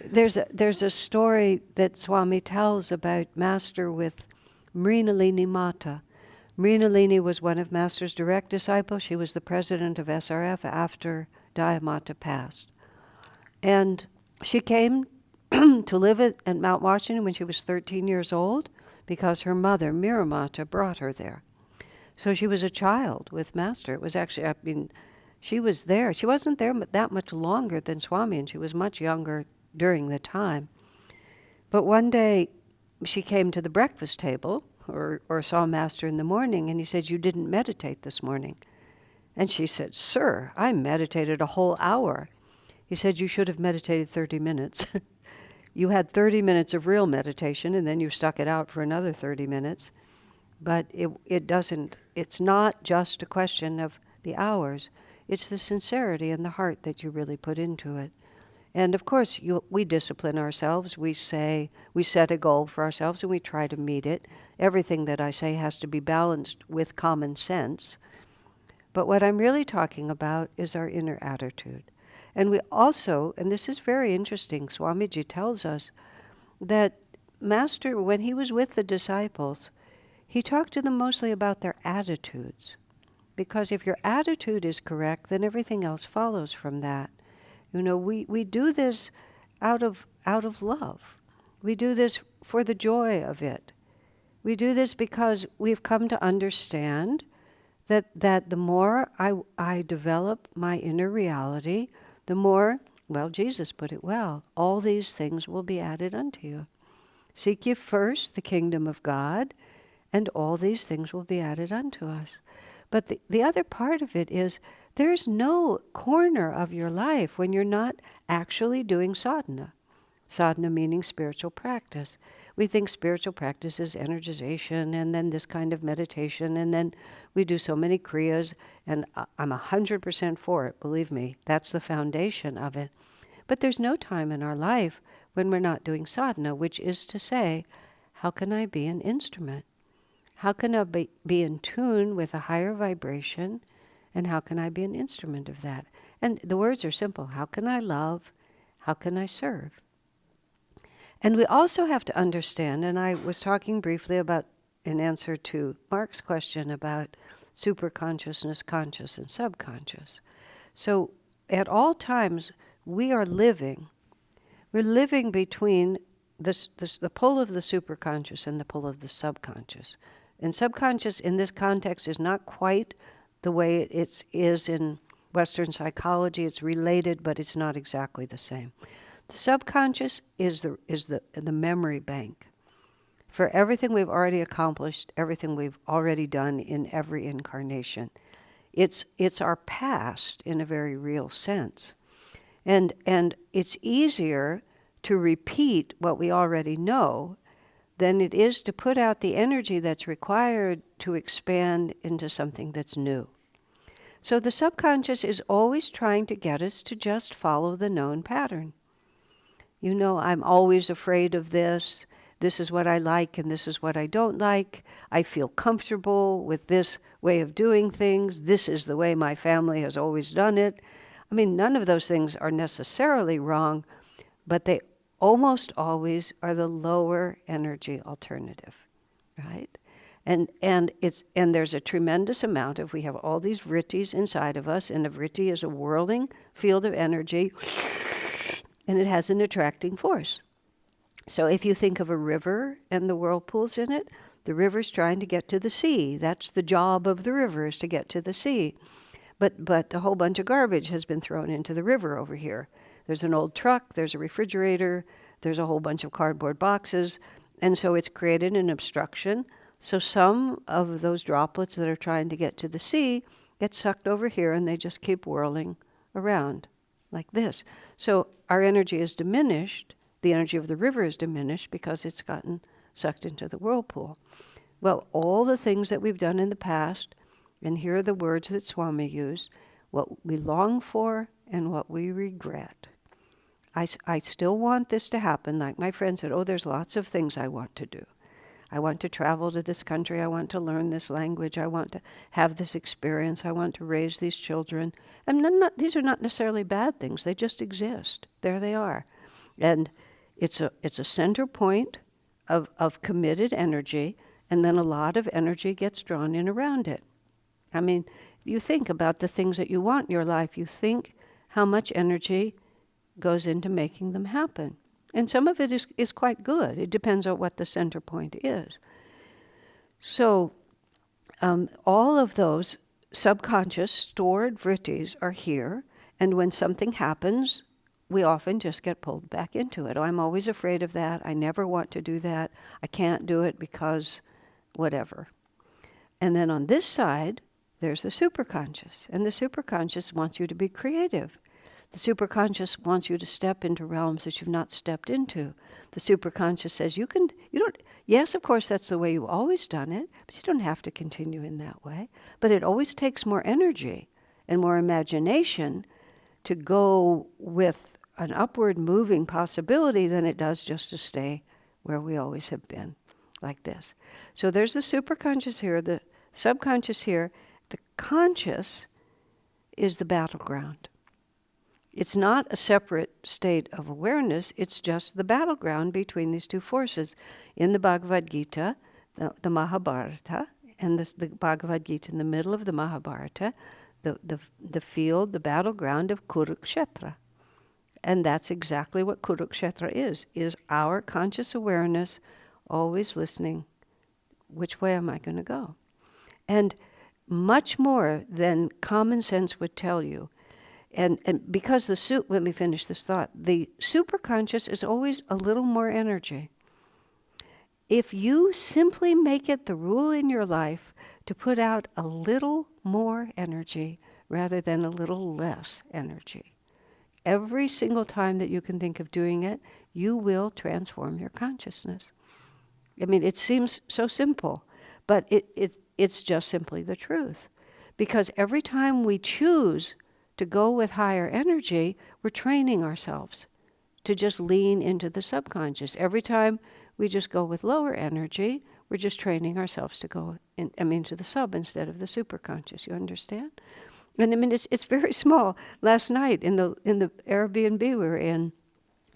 There's a story that Swami tells about Master with Mrinalini Mata. Mrinalini was one of Master's direct disciples. She was the president of SRF after Dayamata passed. And she came to live at Mount Washington when she was 13 years old because her mother, Miramata, brought her there. So she was a child with Master. It was actually, she was there. She wasn't there that much longer than Swami, and she was much younger during the time. But one day she came to the breakfast table or saw Master in the morning, and he said, "You didn't meditate this morning." And she said, "Sir, I meditated a whole hour." He said, "You should have meditated 30 minutes. You had 30 minutes of real meditation, and then you stuck it out for another 30 minutes. But it's not just a question of the hours. It's the sincerity and the heart that you really put into it. And of course, we discipline ourselves. We set a goal for ourselves and we try to meet it. Everything that I say has to be balanced with common sense. But what I'm really talking about is our inner attitude. And we also, and this is very interesting, Swamiji tells us that Master, when he was with the disciples, he talked to them mostly about their attitudes. Because if your attitude is correct, then everything else follows from that. You know, we do this out of love. We do this for the joy of it. We do this because we've come to understand that the more I develop my inner reality, the more, well, Jesus put it well, all these things will be added unto you. Seek ye first the kingdom of God, and all these things will be added unto us. But the other part of it is there's no corner of your life when you're not actually doing sadhana. Sadhana meaning spiritual practice. We think spiritual practice is energization and then this kind of meditation, and then we do so many kriyas, and I'm 100% for it, believe me. That's the foundation of it. But there's no time in our life when we're not doing sadhana, which is to say, how can I be an instrument? How can I be in tune with a higher vibration, and how can I be an instrument of that? And the words are simple. How can I love? How can I serve? And we also have to understand, and I was talking briefly about, in answer to Mark's question about superconsciousness, conscious, and subconscious. So at all times, we're living between the pull of the superconscious and the pull of the subconscious. And subconscious in this context is not quite the way it is in Western psychology. It's related, but it's not exactly the same. The subconscious is the memory bank for everything we've already accomplished, everything we've already done in every incarnation. It's our past in a very real sense. And it's easier to repeat what we already know than it is to put out the energy that's required to expand into something that's new. So the subconscious is always trying to get us to just follow the known pattern. You know, I'm always afraid of this. This is what I like and this is what I don't like. I feel comfortable with this way of doing things. This is the way my family has always done it. I mean, none of those things are necessarily wrong, but they almost always are the lower energy alternative, right? And there's a tremendous amount of, we have all these vrittis inside of us, and a vritti is a whirling field of energy, and it has an attracting force. So if you think of a river and the whirlpools in it, the river's trying to get to the sea. That's the job of the river, is to get to the sea. But a whole bunch of garbage has been thrown into the river over here. There's an old truck, there's a refrigerator, there's a whole bunch of cardboard boxes, and so it's created an obstruction. So some of those droplets that are trying to get to the sea get sucked over here, and they just keep whirling around like this. So our energy is diminished. The energy of the river is diminished because it's gotten sucked into the whirlpool. Well, all the things that we've done in the past, and here are the words that Swami used, what we long for and what we regret. I still want this to happen. Like my friend said, there's lots of things I want to do. I want to travel to this country. I want to learn this language. I want to have this experience. I want to raise these children. And these are not necessarily bad things. They just exist. There they are. And it's a center point of committed energy, and then a lot of energy gets drawn in around it. I mean, you think about the things that you want in your life. You think how much energy goes into making them happen. And some of it is quite good. It depends on what the center point is. So all of those subconscious stored vrittis are here, and when something happens, we often just get pulled back into it. Oh, I'm always afraid of that. I never want to do that. I can't do it because whatever. And then on this side, there's the superconscious. And the superconscious wants you to be creative. The superconscious wants you to step into realms that you've not stepped into. The superconscious says yes, of course, that's the way you've always done it, but you don't have to continue in that way. But it always takes more energy and more imagination to go with an upward moving possibility than it does just to stay where we always have been, like this. So there's the superconscious here, the subconscious here. The conscious is the battleground. It's not a separate state of awareness, it's just the battleground between these two forces. In the Bhagavad Gita, the Mahabharata, and the Bhagavad Gita in the middle of the Mahabharata, the field, the battleground of Kurukshetra. And that's exactly what Kurukshetra is our conscious awareness always listening, which way am I going to go? And much more than common sense would tell you. And because let me finish this thought, the superconscious is always a little more energy. If you simply make it the rule in your life to put out a little more energy rather than a little less energy, every single time that you can think of doing it, you will transform your consciousness. I mean, it seems so simple, but it's just simply the truth. Because every time we choose to go with higher energy, we're training ourselves to just lean into the subconscious. Every time we just go with lower energy, we're just training ourselves to go into the sub instead of the superconscious. You understand? And I mean, it's very small. Last night in the Airbnb we were in,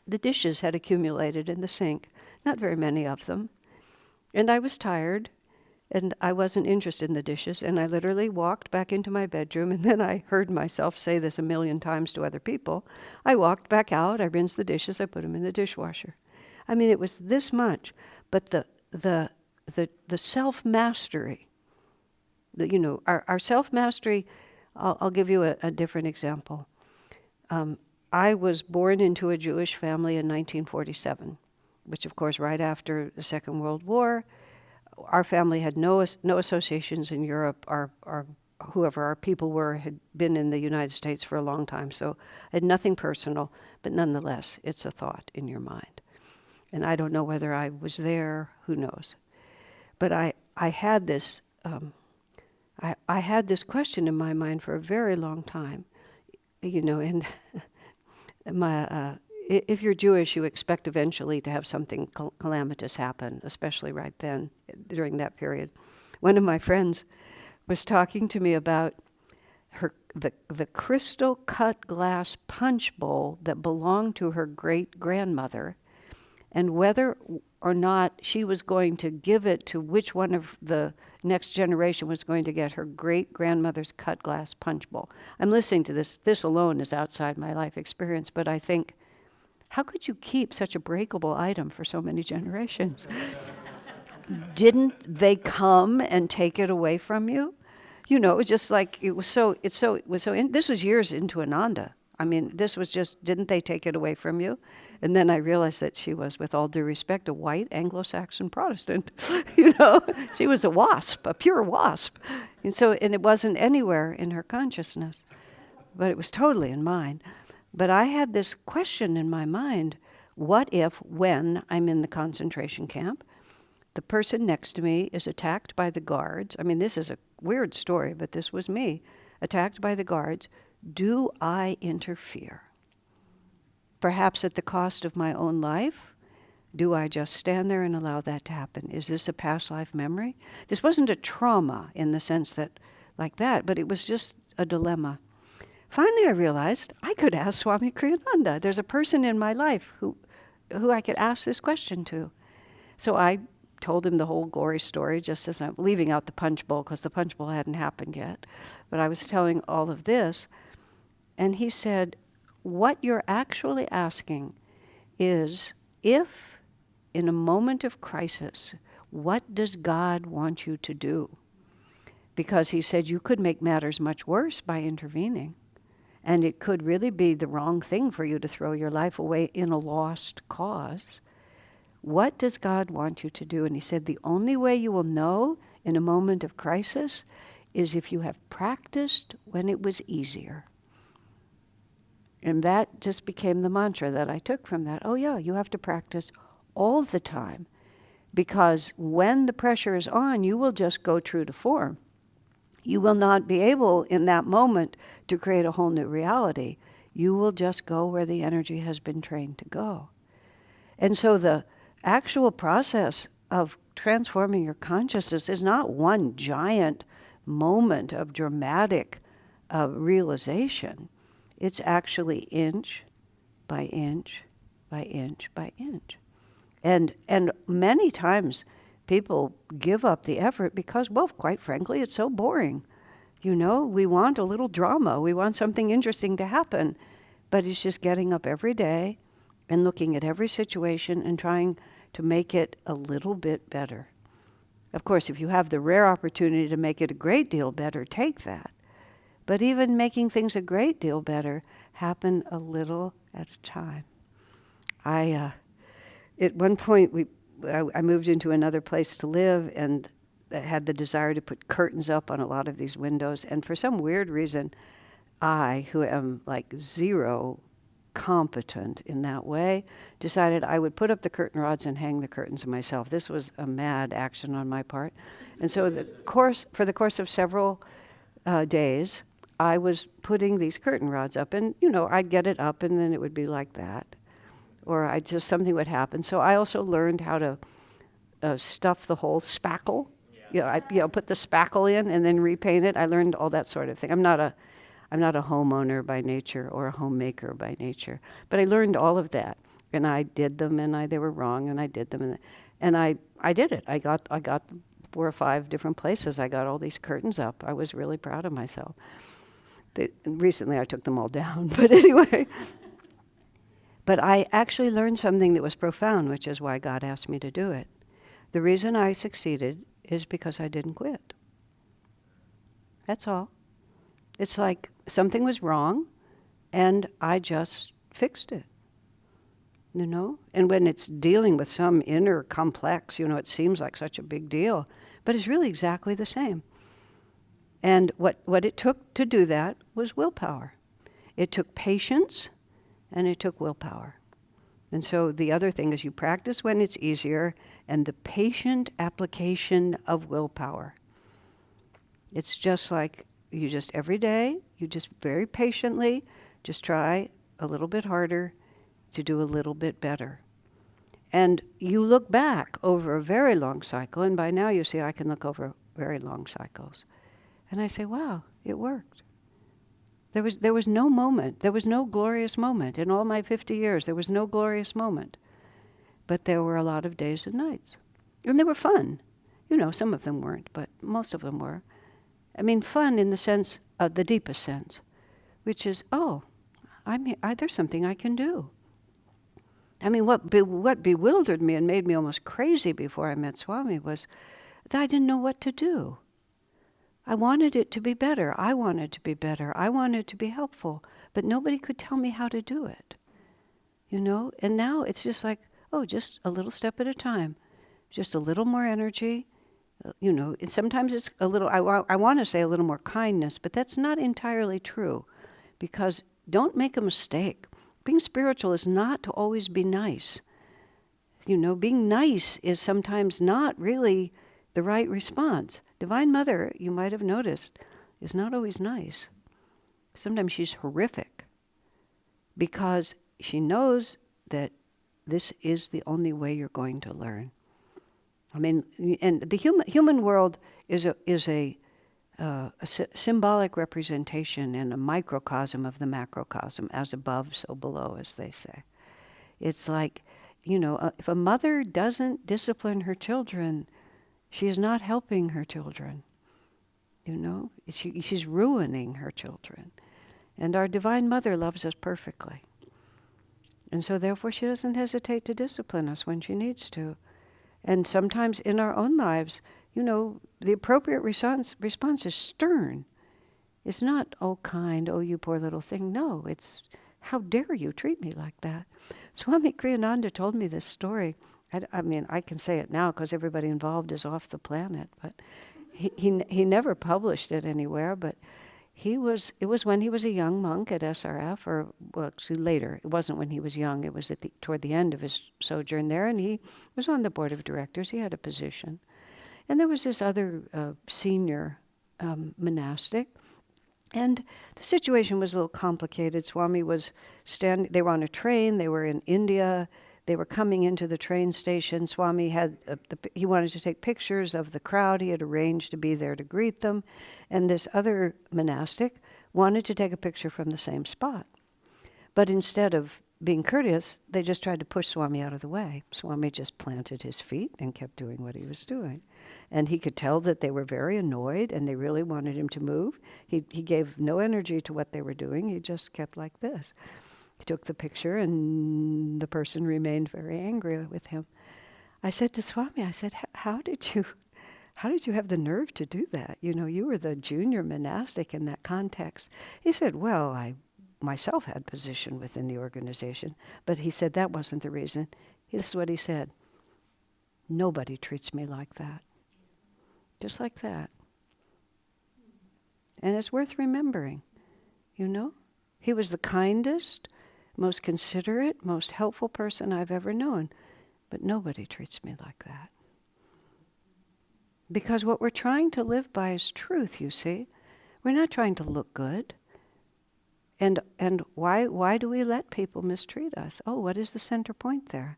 the dishes had accumulated in the sink. Not very many of them. And I was tired. And I wasn't interested in the dishes, and I literally walked back into my bedroom, and then I heard myself say this a million times to other people. I walked back out, I rinsed the dishes, I put them in the dishwasher. I mean, it was this much, but the self-mastery, our self-mastery, I'll give you a different example. I was born into a Jewish family in 1947, which of course right after the Second World War. Our family had no associations in Europe. Whoever our people were had been in the United States for a long time, so I had nothing personal, but nonetheless, it's a thought in your mind. And I don't know whether I was there, who knows. But I had this I had this question in my mind for a very long time, and if you're Jewish, you expect eventually to have something calamitous happen, especially right then, during that period. One of my friends was talking to me about the crystal cut glass punch bowl that belonged to her great-grandmother, and whether or not she was going to give it to which one of the next generation was going to get her great-grandmother's cut glass punch bowl. I'm listening to this. This alone is outside my life experience, but I think, how could you keep such a breakable item for so many generations? Didn't they come and take it away from you? It was just like, this was years into Ananda. I mean, this was just, didn't they take it away from you? And then I realized that she was, with all due respect, a white Anglo-Saxon Protestant. She was a wasp, a pure wasp. And it wasn't anywhere in her consciousness, but it was totally in mine. But I had this question in my mind, what if, when I'm in the concentration camp, the person next to me is attacked by the guards? I mean, this is a weird story, but this was me, attacked by the guards. Do I interfere? Perhaps at the cost of my own life? Do I just stand there and allow that to happen? Is this a past life memory? This wasn't a trauma in the sense that, like that, but it was just a dilemma. Finally, I realized I could ask Swami Kriyananda. There's a person in my life who I could ask this question to. So I told him the whole gory story, just as I'm leaving out the punch bowl, because the punch bowl hadn't happened yet. But I was telling all of this, and he said, what you're actually asking is, if in a moment of crisis, what does God want you to do? Because he said you could make matters much worse by intervening. And it could really be the wrong thing for you to throw your life away in a lost cause. What does God want you to do? And he said, the only way you will know in a moment of crisis is if you have practiced when it was easier. And that just became the mantra that I took from that. Oh yeah, you have to practice all the time. Because when the pressure is on, you will just go true to form. You will not be able in that moment to create a whole new reality. You will just go where the energy has been trained to go. And so the actual process of transforming your consciousness is not one giant moment of dramatic realization. It's actually inch by inch by inch by inch. And many times people give up the effort because, well, quite frankly, it's so boring. You know, we want a little drama. We want something interesting to happen. But it's just getting up every day and looking at every situation and trying to make it a little bit better. Of course, if you have the rare opportunity to make it a great deal better, take that. But even making things a great deal better happen a little at a time. At one point, I moved into another place to live and had the desire to put curtains up on a lot of these windows. And for some weird reason, I, who am like zero competent in that way, decided I would put up the curtain rods and hang the curtains myself. This was a mad action on my part. And so for the course of several days, I was putting these curtain rods up. And, you know, I'd get it up and then it would be like that. Or something would happen. So I also learned how to stuff the whole spackle. Put the spackle in and then repaint it. I learned all that sort of thing. I'm not a homeowner by nature or a homemaker by nature, but I learned all of that, and I did them, and they were wrong, and I did them, and I did it. I got 4 or 5 different places. I got all these curtains up. I was really proud of myself. Recently, I took them all down, but anyway. But I actually learned something that was profound, which is why God asked me to do it. The reason I succeeded is because I didn't quit. That's all. It's like something was wrong, and I just fixed it. You know? And when it's dealing with some inner complex, it seems like such a big deal, but it's really exactly the same. And what it took to do that was willpower. It took patience, and it took willpower. And so the other thing is you practice when it's easier, and the patient application of willpower. It's just like you just every day, you just very patiently just try a little bit harder to do a little bit better. And you look back over a very long cycle, and by now you see I can look over very long cycles. And I say, wow, it worked. There was no moment, there was no glorious moment. In all my 50 years, there was no glorious moment. But there were a lot of days and nights. And they were fun. Some of them weren't, but most of them were. I mean, fun in the sense, the deepest sense, which is, there's something I can do. I mean, what bewildered me and made me almost crazy before I met Swami was that I didn't know what to do. I wanted it to be better. I wanted to be better. I wanted to be helpful. But nobody could tell me how to do it. And now it's just like, just a little step at a time. Just a little more energy. And sometimes it's a little, I want to say a little more kindness, but that's not entirely true. Because don't make a mistake. Being spiritual is not to always be nice. Being nice is sometimes not really the right response. Divine Mother, you might have noticed, is not always nice. Sometimes she's horrific because she knows that this is the only way you're going to learn. I mean, and the human world is a symbolic representation and a microcosm of the macrocosm, as above, so below, as they say. It's like, if a mother doesn't discipline her children, she is not helping her children. She's ruining her children. And our Divine Mother loves us perfectly. And so therefore she doesn't hesitate to discipline us when she needs to. And sometimes in our own lives, the appropriate response is stern. is not, oh kind, oh you poor little thing. No, it's, how dare you treat me like that? Swami Kriyananda told me this story. I mean, I can say it now because everybody involved is off the planet, but he never published it anywhere, but it was when he was a young monk at SRF, or well, actually later. It wasn't when he was young. It was toward the end of his sojourn there, and he was on the board of directors. He had a position. And there was this other senior monastic, and the situation was a little complicated. Swami was they were on a train, they were in India, they were coming into the train station. Swami had, he wanted to take pictures of the crowd. He had arranged to be there to greet them. And this other monastic wanted to take a picture from the same spot. But instead of being courteous, they just tried to push Swami out of the way. Swami just planted his feet and kept doing what he was doing. And he could tell that they were very annoyed and they really wanted him to move. He gave no energy to what they were doing. He just kept like this. He took the picture and the person remained very angry with him. I said to Swami, I said, how did you have the nerve to do that? You know, you were the junior monastic in that context. He said, well, I myself had position within the organization, but he said that wasn't the reason. This is what he said: nobody treats me like that. Just like that. And it's worth remembering, you know? He was the kindest, most considerate, most helpful person I've ever known, but nobody treats me like that. Because what we're trying to live by is truth, you see. We're not trying to look good. And why do we let people mistreat us? Oh, what is the center point there?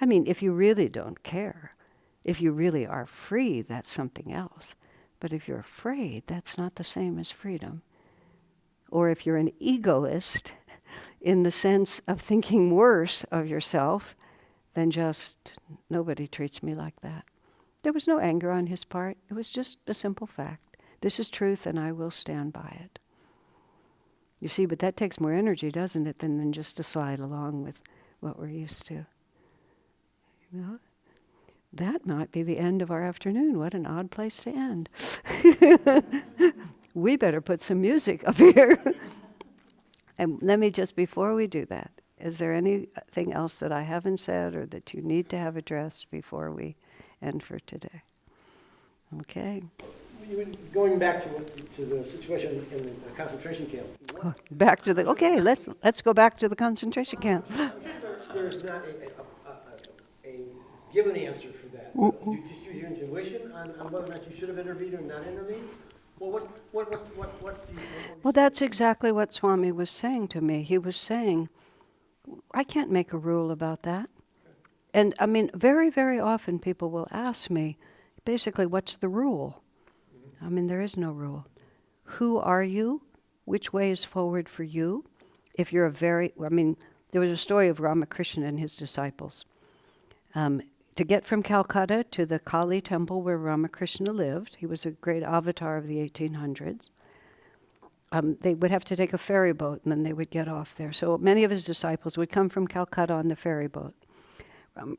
I mean, if you really don't care, if you really are free, that's something else. But if you're afraid, that's not the same as freedom. Or if you're an egoist in the sense of thinking worse of yourself, then just nobody treats me like that. There was no anger on his part. It was just a simple fact. This is truth and I will stand by it. You see, but that takes more energy, doesn't it, than just to slide along with what we're used to. You know? That might be the end of our afternoon. What an odd place to end. We better put some music up here. And let me just, before we do that, is there anything else that I haven't said or that you need to have addressed before we end for today? Okay. Going back to the situation in the concentration camp. Back to the, okay, let's go back to the concentration camp. There's not a given answer for that. You just use your intuition on whether or not you should have intervened or not intervened? Well, what do you... Well, that's exactly what Swami was saying to me. He was saying, I can't make a rule about that. And I mean, very, very often people will ask me, basically, what's the rule? I mean, there is no rule. Who are you? Which way is forward for you? If you're there was a story of Ramakrishna and his disciples. To get from Calcutta to the Kali temple where Ramakrishna lived, he was a great avatar of the 1800s, they would have to take a ferry boat and then they would get off there. So many of his disciples would come from Calcutta on the ferry boat.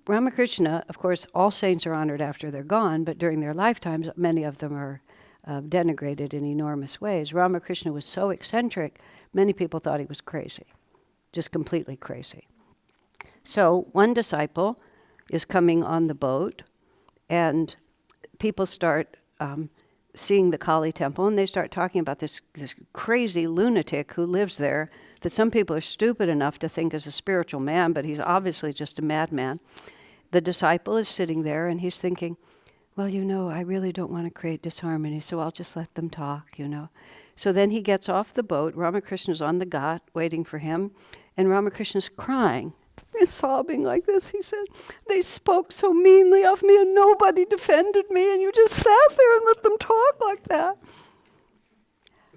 Ramakrishna, of course, all saints are honored after they're gone, but during their lifetimes, many of them are denigrated in enormous ways. Ramakrishna was so eccentric, many people thought he was crazy, just completely crazy. So one disciple is coming on the boat, and people start seeing the Kali temple, and they start talking about this crazy lunatic who lives there, that some people are stupid enough to think is a spiritual man, but he's obviously just a madman. The disciple is sitting there, and he's thinking, well, you know, I really don't want to create disharmony, so I'll just let them talk, you know. So then he gets off the boat. Ramakrishna's on the ghat waiting for him, and Ramakrishna's crying and sobbing like this. He said, they spoke so meanly of me and nobody defended me, and you just sat there and let them talk like that.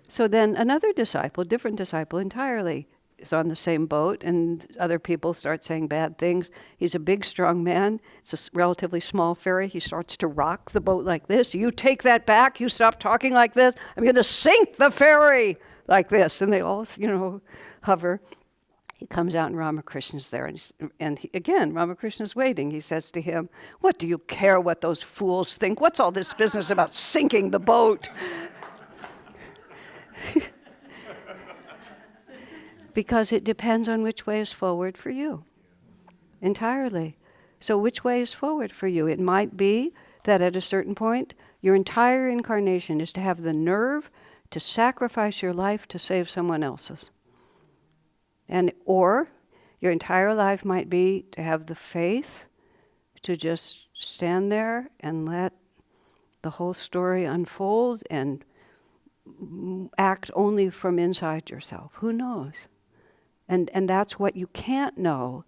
So then another disciple, different disciple entirely, is on the same boat, and other people start saying bad things. He's a big, strong man. It's a relatively small ferry. He starts to rock the boat like this. You take that back. You stop talking like this. I'm going to sink the ferry like this. And they all, hover. He comes out and Ramakrishna's there. Again, Ramakrishna's waiting. He says to him, what do you care what those fools think? What's all this business about sinking the boat? because it depends on which way is forward for you. Entirely. So which way is forward for you? It might be that at a certain point, your entire incarnation is to have the nerve to sacrifice your life to save someone else's. Or your entire life might be to have the faith to just stand there and let the whole story unfold and act only from inside yourself. Who knows? And that's what you can't know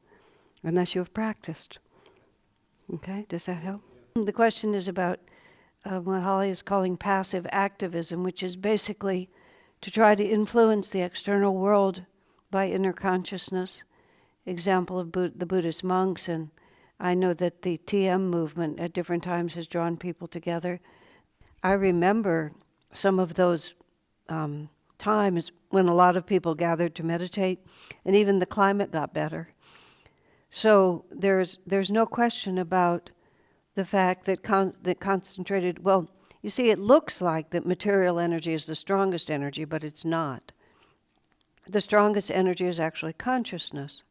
unless you have practiced. Okay, does that help? The question is about what Holly is calling passive activism, which is basically to try to influence the external world by inner consciousness. Example of the Buddhist monks, and I know that the TM movement at different times has drawn people together. I remember some of those times when a lot of people gathered to meditate, and even the climate got better. So there's no question about the fact that that concentrated, well, you see, it looks like that material energy is the strongest energy, but it's not. The strongest energy is actually consciousness,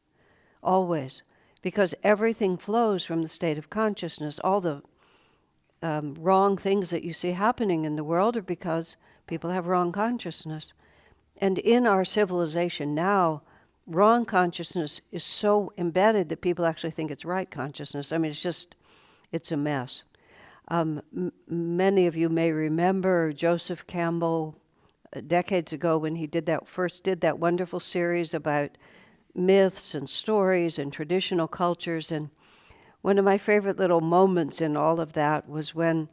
always, because everything flows from the state of consciousness. All the wrong things that you see happening in the world are because people have wrong consciousness. And in our civilization now, wrong consciousness is so embedded that people actually think it's right consciousness. I mean, it's a mess. Many of you may remember Joseph Campbell decades ago when he first did that wonderful series about myths and stories and traditional cultures. And one of my favorite little moments in all of that was when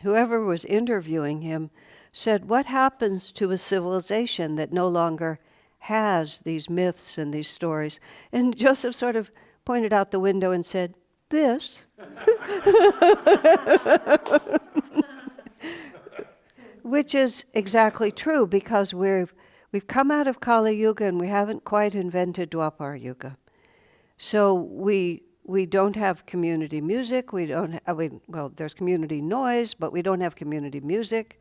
whoever was interviewing him said, "What happens to a civilization that no longer has these myths and these stories?" And Joseph sort of pointed out the window and said, "This." Which is exactly true, because we've come out of Kali Yuga and we haven't quite invented Dwapara Yuga. So we don't have community music. There's community noise, but we don't have community music.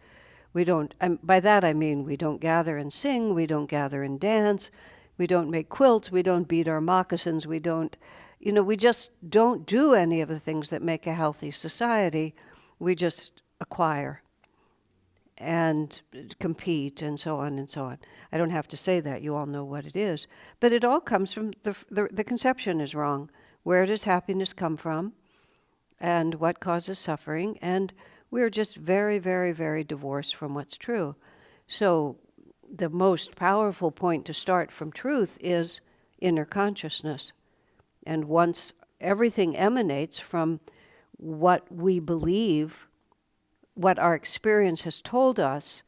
We don't. By that I mean we don't gather and sing. We don't gather and dance. We don't make quilts. We don't beat our moccasins. We don't. We just don't do any of the things that make a healthy society. We just acquire and compete and so on and so on. I don't have to say that. You all know what it is. But it all comes from the conception is wrong. Where does happiness come from? And what causes suffering? And we're just very, very, very divorced from what's true. So the most powerful point to start from truth is inner consciousness. And once everything emanates from what we believe, what our experience has told us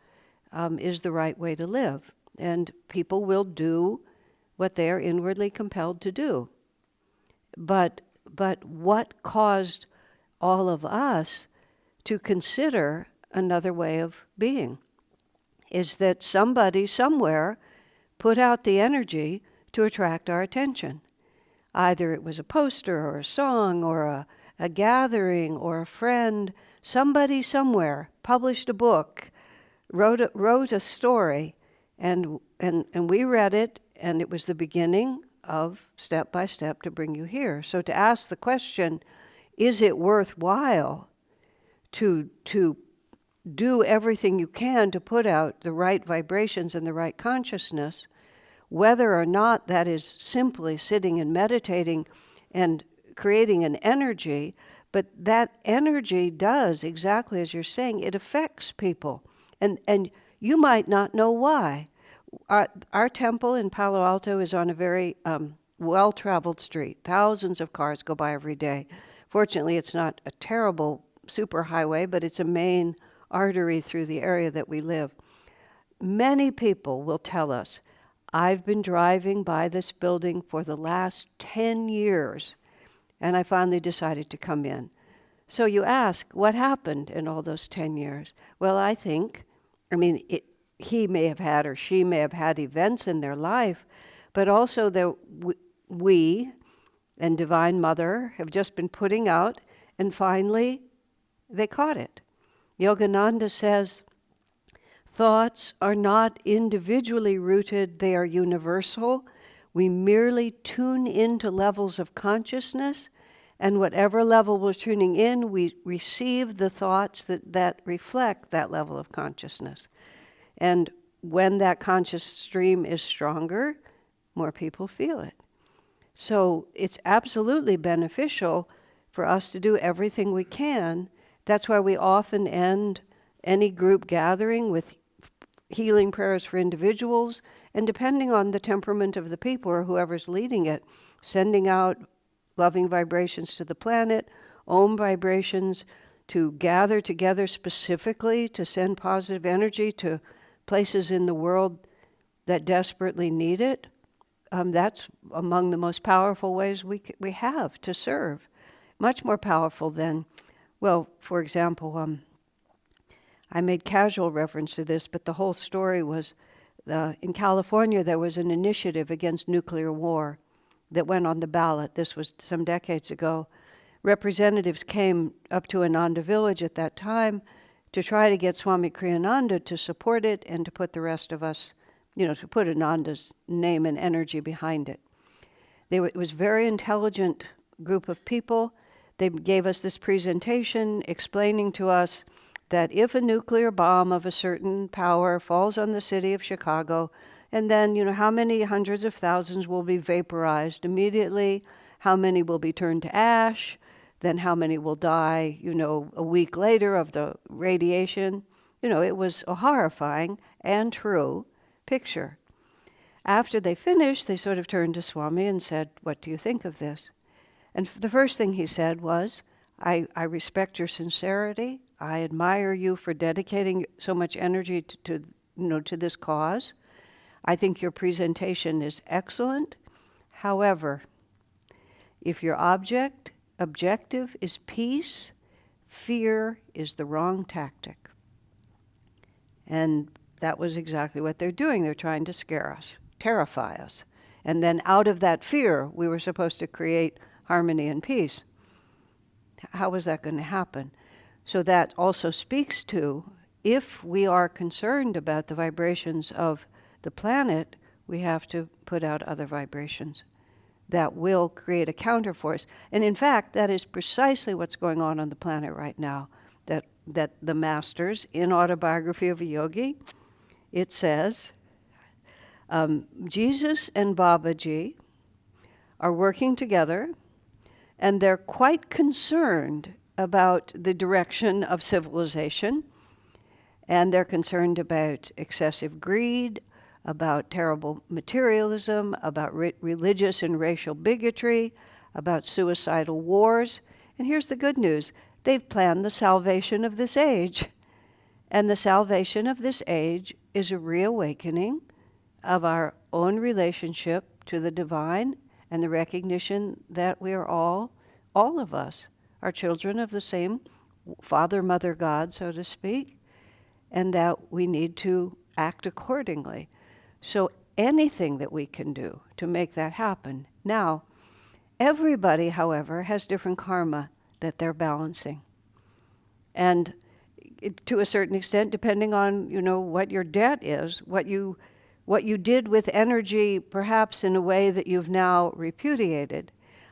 is the right way to live. And people will do what they are inwardly compelled to do. But what caused all of us to consider another way of being is that somebody somewhere put out the energy to attract our attention. Either it was a poster or a song or a gathering or a friend. Somebody somewhere published a book, wrote a story, and we read it, and it was the beginning of step by step to bring you here. So to ask the question, is it worthwhile to do everything you can to put out the right vibrations and the right consciousness, whether or not that is simply sitting and meditating and creating an energy, but that energy does, exactly as you're saying, it affects people. And you might not know why. Our temple in Palo Alto is on a very well-traveled street. Thousands of cars go by every day. Fortunately, it's not a terrible superhighway, but it's a main artery through the area that we live. Many people will tell us, I've been driving by this building for the last 10 years, and I finally decided to come in. So you ask, what happened in all those 10 years? Well, he may have had or she may have had events in their life, but also that we and Divine Mother have just been putting out, and finally they caught it. Yogananda says, Thoughts are not individually rooted, they are universal. We merely tune into levels of consciousness, and whatever level we're tuning in, we receive the thoughts that reflect that level of consciousness. And when that conscious stream is stronger, more people feel it. So it's absolutely beneficial for us to do everything we can. That's why we often end any group gathering with healing prayers for individuals, and depending on the temperament of the people or whoever's leading it, sending out loving vibrations to the planet, Om vibrations, to gather together specifically to send positive energy to places in the world that desperately need it. That's among the most powerful ways we have to serve. Much more powerful than, well, for example, I made casual reference to this, but the whole story was in California there was an initiative against nuclear war that went on the ballot. This was some decades ago. Representatives came up to Ananda Village at that time to try to get Swami Kriyananda to support it and to put the rest of us, to put Ananda's name and energy behind it. It was a very intelligent group of people. They gave us this presentation explaining to us that if a nuclear bomb of a certain power falls on the city of Chicago, and then, how many hundreds of thousands will be vaporized immediately, how many will be turned to ash, then how many will die, a week later of the radiation. It was a horrifying and true picture. After they finished, they sort of turned to Swami and said, "What do you think of this?" And the first thing he said was, I respect your sincerity. I admire you for dedicating so much energy to this cause. I think your presentation is excellent. However, if your objective is peace, fear is the wrong tactic. And that was exactly what they're doing. They're trying to scare us, terrify us. And then out of that fear, we were supposed to create harmony and peace. How was that going to happen? So that also speaks to, if we are concerned about the vibrations of the planet, we have to put out other vibrations that will create a counterforce. And in fact, that is precisely what's going on the planet right now. That the masters, in Autobiography of a Yogi, it says, Jesus and Babaji are working together, and they're quite concerned about the direction of civilization, and they're concerned about excessive greed, about terrible materialism, about religious and racial bigotry, about suicidal wars. And here's the good news. They've planned the salvation of this age. And the salvation of this age is a reawakening of our own relationship to the divine and the recognition that we are all of us, are children of the same Father, Mother, God, so to speak, and that we need to act accordingly. So anything that we can do to make that happen. Now, everybody, however, has different karma that they're balancing. And to a certain extent, depending on, what your debt is, what you did with energy, perhaps in a way that you've now repudiated.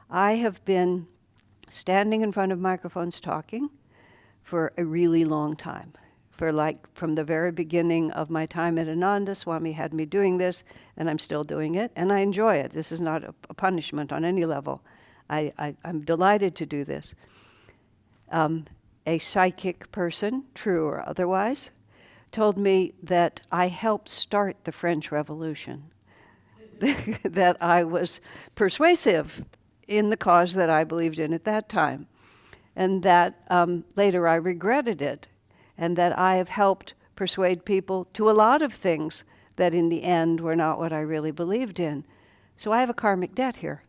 I have been standing in front of microphones talking for a really long time. From the very beginning of my time at Ananda, Swami had me doing this, and I'm still doing it, and I enjoy it. This is not a punishment on any level. I'm delighted to do this. A psychic person, true or otherwise, told me that I helped start the French Revolution, that I was persuasive in the cause that I believed in at that time, and that later I regretted it, and that I have helped persuade people to a lot of things that in the end were not what I really believed in. So I have a karmic debt here,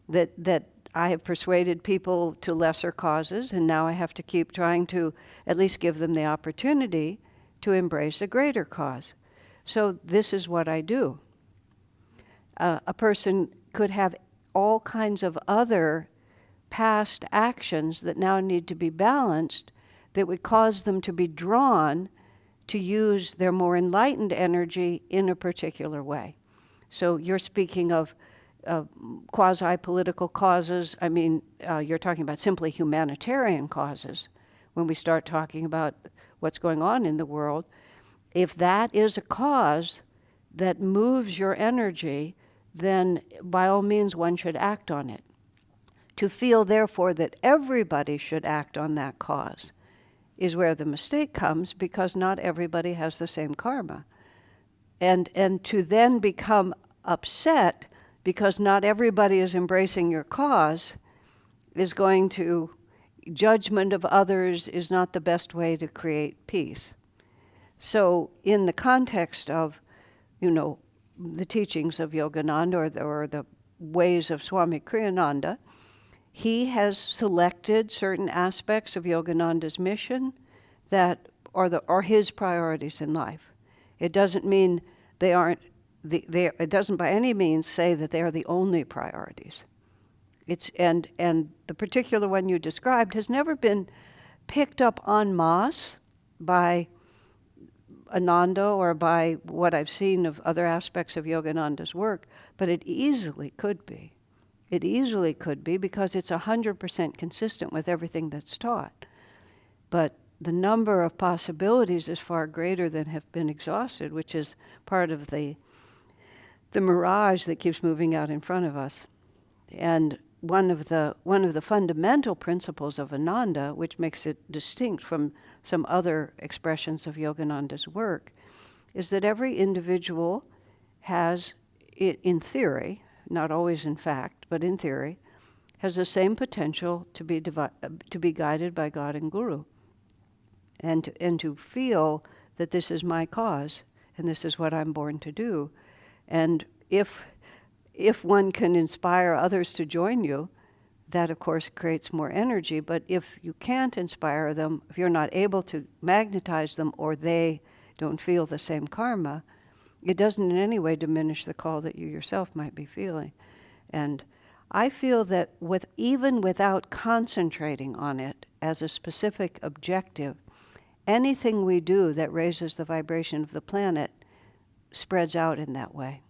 that I have persuaded people to lesser causes, and now I have to keep trying to at least give them the opportunity to embrace a greater cause. So this is what I do. A person could have all kinds of other past actions that now need to be balanced that would cause them to be drawn to use their more enlightened energy in a particular way. So you're speaking of quasi-political causes. I mean, you're talking about simply humanitarian causes. When we start talking about what's going on in the world, if that is a cause that moves your energy, then by all means one should act on it. To feel, therefore, that everybody should act on that cause is where the mistake comes, because not everybody has the same karma. And to then become upset because not everybody is embracing your cause is going to, judgment of others is not the best way to create peace. So in the context of, the teachings of Yogananda or the ways of Swami Kriyananda, he has selected certain aspects of Yogananda's mission that are his priorities in life. It doesn't mean they aren't. It doesn't by any means say that they are the only priorities. And the particular one you described has never been picked up en masse by Ananda or by what I've seen of other aspects of Yogananda's work, but it easily could be. It easily could be, because it's 100% consistent with everything that's taught. But the number of possibilities is far greater than have been exhausted, which is part of the mirage that keeps moving out in front of us. And one of the fundamental principles of Ananda, which makes it distinct from some other expressions of Yogananda's work, is that every individual has, in theory, not always in fact, but in theory, has the same potential to be guided by God and Guru, and to feel that this is my cause and this is what I'm born to do. And if one can inspire others to join you, that of course creates more energy. But if you can't inspire them, if you're not able to magnetize them, or they don't feel the same karma, it doesn't in any way diminish the call that you yourself might be feeling. And I feel that even without concentrating on it as a specific objective, anything we do that raises the vibration of the planet spreads out in that way,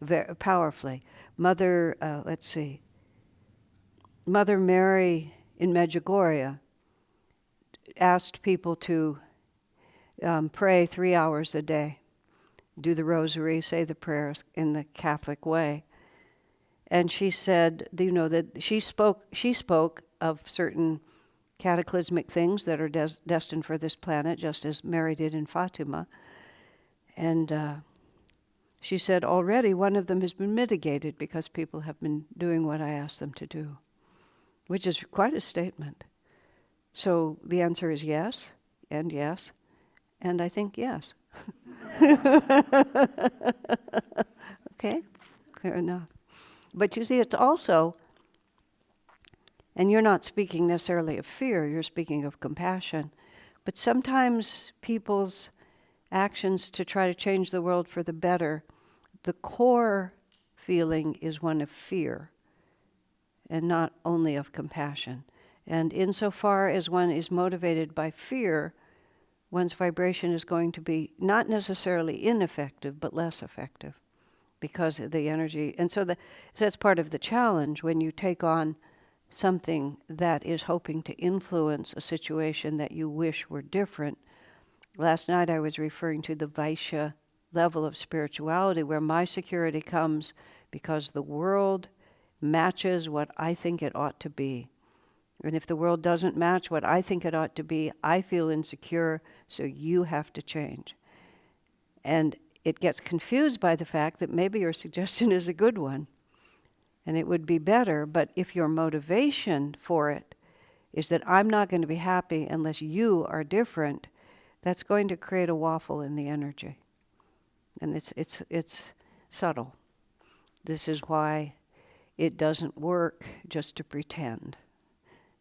very powerfully. Mother Mary in Medjugorje asked people to pray 3 hours a day, do the rosary, say the prayers in the Catholic way. And she said, that she spoke of certain cataclysmic things that are destined for this planet, just as Mary did in Fatima. And she said, already one of them has been mitigated because people have been doing what I asked them to do, which is quite a statement. So the answer is yes, and I think yes. Okay, clear enough. But you see, it's also, and you're not speaking necessarily of fear, you're speaking of compassion, but sometimes people's actions to try to change the world for the better, the core feeling is one of fear and not only of compassion. And insofar as one is motivated by fear, one's vibration is going to be not necessarily ineffective, but less effective, because of the energy. And so that's part of the challenge when you take on something that is hoping to influence a situation that you wish were different. Last night I was referring to the Vaishya level of spirituality, where my security comes because the world matches what I think it ought to be. And if the world doesn't match what I think it ought to be, I feel insecure, so you have to change. And it gets confused by the fact that maybe your suggestion is a good one, and it would be better, but if your motivation for it is that I'm not going to be happy unless you are different, that's going to create a waffle in the energy. And it's subtle. This is why it doesn't work just to pretend.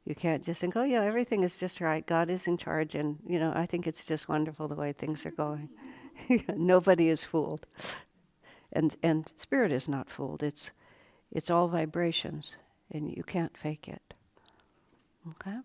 You can't just think, oh yeah, everything is just right. God is in charge, and I think it's just wonderful the way things are going. Nobody is fooled, and spirit is not fooled. It's all vibrations, and you can't fake it. Okay.